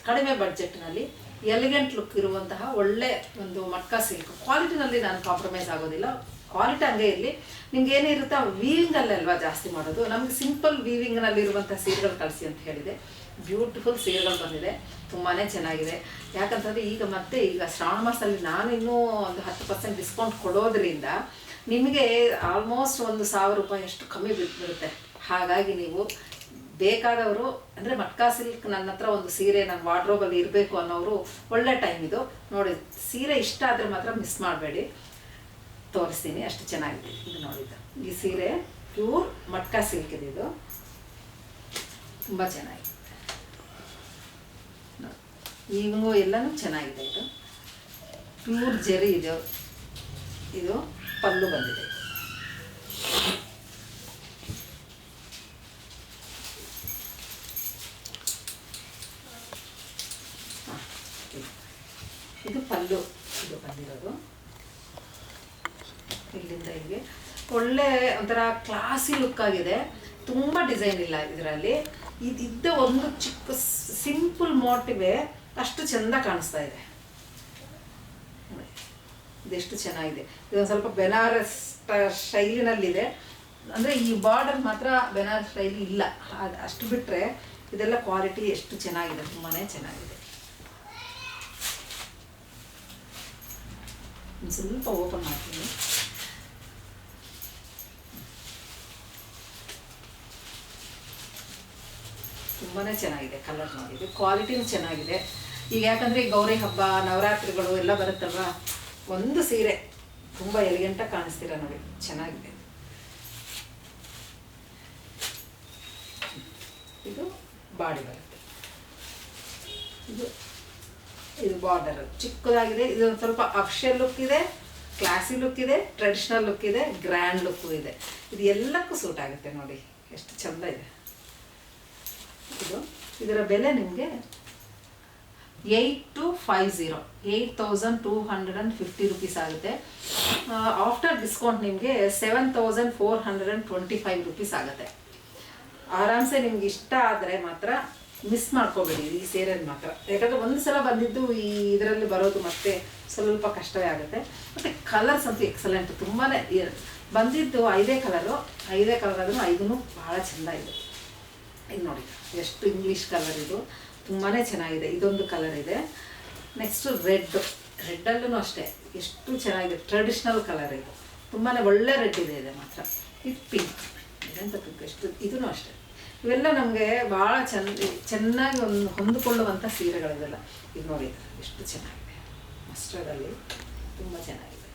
ಕಡಿಮೆ ಬಡ್ಜೆಟ್ನಲ್ಲಿ ಎಲಿಗೆಂಟ್ ಲುಕ್ ಇರುವಂತಹ ಒಳ್ಳೆ ಒಂದು ಮಟ್ಕಾ ಸಿಲ್ಕ್ ಕ್ವಾಲಿಟಿನಲ್ಲಿ ನಾನು ಕಾಂಪ್ರಮೈಸ್ ಆಗೋದಿಲ್ಲ. ಕ್ವಾಲಿಟಿ ಹಂಗೆ ಇರಲಿ, ನಿಮ್ಗೆ ಏನಿರುತ್ತೆ ಆ ವೀವಿಂಗಲ್ಲೇ ಅಲ್ವಾ ಜಾಸ್ತಿ ಮಾಡೋದು. ನಮಗೆ ಸಿಂಪಲ್ ವೀವಿಂಗ್ನಲ್ಲಿ ಇರುವಂಥ ಸೀರೆಗಳು ಕಳಿಸಿ ಅಂತ ಹೇಳಿದೆ. ಬ್ಯೂಟಿಫುಲ್ ಸೀರೆಗಳು ಬಂದಿದೆ, ತುಂಬಾ ಚೆನ್ನಾಗಿದೆ. ಯಾಕಂತಂದರೆ ಈಗ ಶ್ರಾವಣ ಮಾಸದಲ್ಲಿ ನಾನು ಇನ್ನೂ ಒಂದು 10% ಡಿಸ್ಕೌಂಟ್ ಕೊಡೋದ್ರಿಂದ ನಿಮಗೆ ಆಲ್ಮೋಸ್ಟ್ 1,000 ರೂಪಾಯಿ ಅಷ್ಟು ಕಮ್ಮಿ ಬಿಡುತ್ತೆ. ಹಾಗಾಗಿ ನೀವು ಬೇಕಾದವರು ಅಂದರೆ ಮಟ್ಕಾ ಸಿಲ್ಕ್ ನನ್ನ ಹತ್ರ ಒಂದು ಸೀರೆ ನನ್ನ ವಾರ್ಡ್ರೋಬಲ್ಲಿ ಇರಬೇಕು ಅನ್ನೋರು ಒಳ್ಳೆ ಟೈಮ್ ಇದು. ನೋಡಿ ಸೀರೆ ಇಷ್ಟ ಆದರೆ ಮಾತ್ರ ಮಿಸ್ ಮಾಡಬೇಡಿ, ತೋರಿಸ್ತೀನಿ ಅಷ್ಟು ಚೆನ್ನಾಗಿದೆ. ಇದು ನೋಡಿದ್ದು ಈ ಸೀರೆ ಪ್ಯೂರ್ ಮಟ್ಕಾ ಸಿಲ್ಕ್ ಇದೆ, ಇದು ತುಂಬ ಚೆನ್ನಾಗಿದೆ. ಈಗೂ ಎಲ್ಲನೂ ಚೆನ್ನಾಗಿದೆ. ಇದು ಪ್ಯೂರ್ ಜರಿ ಇದೆ. ಇದು ಪಲ್ಲು ಬಂದಿದೆ. ಇದು ಪಲ್ಲು, ಇದು ಬಂದಿರೋದು ಇಲ್ಲಿಂದ ಇಲ್ಲಿಗೆ ಒಳ್ಳೆ ಒಂಥರ ಕ್ಲಾಸಿ ಲುಕ್ ಆಗಿದೆ. ತುಂಬ ಡಿಸೈನ್ ಇಲ್ಲ ಇದರಲ್ಲಿ. ಇದ್ದ ಒಂದು ಚಿಕ್ಕ ಸಿಂಪಲ್ ಮೋಟಿವೆ ಅಷ್ಟು ಚೆಂದ ಕಾಣಿಸ್ತಾ ಇದೆ. ಇದೆಷ್ಟು ಚೆನ್ನಾಗಿದೆ. ಇದೊಂದು ಸ್ವಲ್ಪ ಬೆನಾರಸ್ ಶೈಲಿನಲ್ಲಿದೆ, ಅಂದರೆ ಈ ಬಾರ್ಡರ್ ಮಾತ್ರ ಬೆನಾರಸ್ ಶೈಲಿ ಇಲ್ಲ. ಅಷ್ಟು ಬಿಟ್ಟರೆ ಇದೆಲ್ಲ ಕ್ವಾಲಿಟಿ ಎಷ್ಟು ಚೆನ್ನಾಗಿದೆ, ತುಂಬಾ ಚೆನ್ನಾಗಿದೆ. ಒಂದು ಸ್ವಲ್ಪ ಓಪನ್ ಮಾಡ್ತೀನಿ. ತುಂಬಾ ಚೆನ್ನಾಗಿದೆ ಕಲರ್ ನೋಡಿ. ಇದು ಕ್ವಾಲಿಟಿನೂ ಚೆನ್ನಾಗಿದೆ. ಈಗ ಯಾಕಂದರೆ ಗೌರಿ ಹಬ್ಬ ನವರಾತ್ರಿಗಳು ಎಲ್ಲ ಬರುತ್ತಲ್ವ, ಒಂದು ಸೀರೆ ತುಂಬ ಎಲಿಗೆಂಟಾಗಿ ಕಾಣಿಸ್ತೀರ ನೋಡಿ, ಚೆನ್ನಾಗಿದೆ. ಇದು ಬಾಡಿ ಬರುತ್ತೆ. ಇದು ಇದು ಬಾರ್ಡರ್ ಚಿಕ್ಕದಾಗಿದೆ. ಇದೊಂದು ಸ್ವಲ್ಪ ಅಫಿಷಿಯಲ್ ಲುಕ್ ಇದೆ, ಕ್ಲಾಸಿ ಲುಕ್ ಇದೆ, ಟ್ರೆಡಿಷ್ನಲ್ ಲುಕ್ ಇದೆ, ಗ್ರ್ಯಾಂಡ್ ಲುಕ್ಕು ಇದೆ. ಇದು ಎಲ್ಲಕ್ಕೂ ಸೂಟ್ ಆಗುತ್ತೆ ನೋಡಿ, ಎಷ್ಟು ಚಂದ ಇದೆ ಇದು. ಇದರ ಬೆಲೆ ನಿಮಗೆ 8250 8250 ರುಪೀಸ್ ಆಗುತ್ತೆ. ಆಫ್ಟರ್ ಡಿಸ್ಕೌಂಟ್ ನಿಮಗೆ 7425 ರುಪೀಸ್ ಆಗುತ್ತೆ. ಆರಾಮ್ಸೆ ನಿಮ್ಗೆ ಇಷ್ಟ ಆದರೆ ಮಾತ್ರ ಮಿಸ್ ಮಾಡ್ಕೋಬೇಡಿ ಈ ಸೀರೆನ ಮಾತ್ರ. ಯಾಕಂದರೆ ಒಂದು ಸಲ ಬಂದಿದ್ದು ಈ ಇದರಲ್ಲಿ ಬರೋದು ಮತ್ತೆ ಸ್ವಲ್ಪ ಕಷ್ಟವೇ ಆಗುತ್ತೆ. ಮತ್ತು ಕಲರ್ಸ್ ಅಂತೂ ಎಕ್ಸಲೆಂಟ್, ತುಂಬಾ ಬಂದಿದ್ದು 5 ಕಲರು ಆದ್ರೂ 5 ಭಾಳ ಚೆಂದ ಇದೆ. ಇದು ನೋಡಿ ಎಷ್ಟು ಇಂಗ್ಲೀಷ್ ಕಲರ್, ಇದು ತುಂಬಾ ಚೆನ್ನಾಗಿದೆ. ಇದೊಂದು ಕಲರ್ ಇದೆ. ನೆಕ್ಸ್ಟು ರೆಡ್ಡಲ್ಲೂ ಅಷ್ಟೇ ಎಷ್ಟು ಚೆನ್ನಾಗಿದೆ, ಟ್ರೆಡಿಷ್ನಲ್ ಕಲರ್ ಇದು, ತುಂಬಾ ಒಳ್ಳೆ ರೆಡ್ ಇದೆ ಮಾತ್ರ. ಇದು ಪಿಂಕ್, ಇದೆಂತ ಪಿಂಕ್, ಎಷ್ಟು ಇದೂ ಅಷ್ಟೇ. ಇವೆಲ್ಲ ನಮಗೆ ಭಾಳ ಚೆನ್ನಾಗಿ ಹೊಂದಿಕೊಳ್ಳುವಂಥ ಸೀರೆಗಳಿವೆಲ್ಲ. ಇದು ನೋಡಿ ಎಷ್ಟು ಚೆನ್ನಾಗಿದೆ, ಮಸ್ಟರ್ಡಲ್ಲಿ ತುಂಬ ಚೆನ್ನಾಗಿದೆ.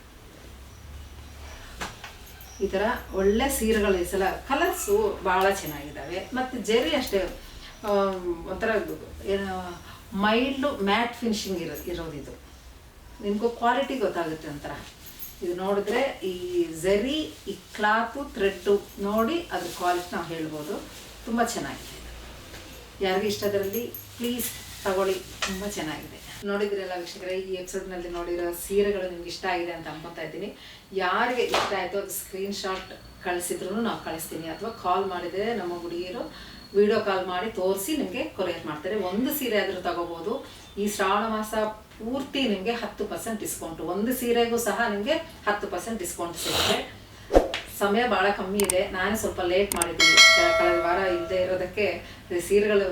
ಈ ಥರ ಒಳ್ಳೆ ಸೀರೆಗಳು ಈ ಸಲ ಕಲರ್ಸು ಭಾಳ ಚೆನ್ನಾಗಿದ್ದಾವೆ. ಮತ್ತು ಜೆರಿ ಅಷ್ಟೇ ಒಂಥರ ಏನು ಮೈಲ್ಡು ಮ್ಯಾಟ್ ಫಿನಿಶಿಂಗ್ ಇರೋದು. ಇದು ನಿಮಗೂ ಕ್ವಾಲಿಟಿ ಗೊತ್ತಾಗುತ್ತೆ ಒಂಥರ. ಇದು ನೋಡಿದ್ರೆ ಈ ಝರಿ, ಈ ಕ್ಲಾತು, ಥ್ರೆಡ್ಡು ನೋಡಿ ಅದ್ರ ಕ್ವಾಲಿಟಿ ನಾವು ಹೇಳ್ಬೋದು. ತುಂಬ ಚೆನ್ನಾಗಿದೆ. ಯಾರಿಗೂ ಇಷ್ಟದರಲ್ಲಿ ಪ್ಲೀಸ್ ತಗೊಳ್ಳಿ, ತುಂಬ ಚೆನ್ನಾಗಿದೆ. ನೋಡಿದ್ರಲ್ಲ ವೀಕ್ಷಕರೇ, ಈ ಎಪಿಸೋಡ್ನಲ್ಲಿ ನೋಡಿರೋ ಸೀರೆಗಳು ನಿಮ್ಗೆ ಇಷ್ಟ ಆಗಿದೆ ಅಂತ ಅನ್ಕೊತಾ ಇದ್ದೀನಿ. ಯಾರಿಗೆ ಇಷ್ಟ ಆಯಿತು ಅದು ಸ್ಕ್ರೀನ್ಶಾಟ್ ಕಳಿಸಿದ್ರು ನಾವು ಕಳಿಸ್ತೀನಿ, ಅಥವಾ ಕಾಲ್ ಮಾಡಿದರೆ ನಮ್ಮ ಹುಡುಗಿಯರು ವಿಡಿಯೋ ಕಾಲ್ ಮಾಡಿ ತೋರಿಸಿ ನಿಮಗೆ ಕೊರಿಯರ್ ಮಾಡ್ತಾರೆ. ಒಂದು ಸೀರೆ ಆದರೂ ತಗೋಬೋದು. ಈ ಶ್ರಾವಣ ಮಾಸ ಪೂರ್ತಿ ನಿಮಗೆ 10% ಡಿಸ್ಕೌಂಟು, ಒಂದು ಸೀರೆಗೂ ಸಹ ನಿಮಗೆ 10% ಡಿಸ್ಕೌಂಟ್ ಸಿಗುತ್ತೆ. ಸಮಯ ಭಾಳ ಕಮ್ಮಿ ಇದೆ, ನಾನೇ ಸ್ವಲ್ಪ ಲೇಟ್ ಮಾಡಿದ್ದೀನಿ. ಕಳೆದ ವಾರ ಇಲ್ಲದೆ ಇರೋದಕ್ಕೆ ಸೀರೆಗಳು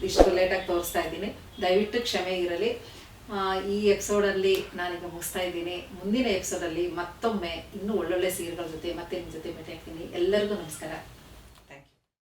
ಇಷ್ಟು ಲೇಟಾಗಿ ತೋರಿಸ್ತಾ ಇದ್ದೀನಿ, ದಯವಿಟ್ಟು ಕ್ಷಮೆ ಇರಲಿ. ಈ ಎಪಿಸೋಡಲ್ಲಿ ನಾನೀಗ ಮುಗಿಸ್ತಾ ಇದ್ದೀನಿ. ಮುಂದಿನ ಎಪಿಸೋಡಲ್ಲಿ ಮತ್ತೊಮ್ಮೆ ಇನ್ನೂ ಒಳ್ಳೊಳ್ಳೆ ಸೀರೆಗಳ ಜೊತೆ ಮತ್ತೆ ನಿಮ್ಮ ಜೊತೆ ಭೇಟಿ ಆಗ್ತೀನಿ. ಎಲ್ಲರಿಗೂ ನಮಸ್ಕಾರ.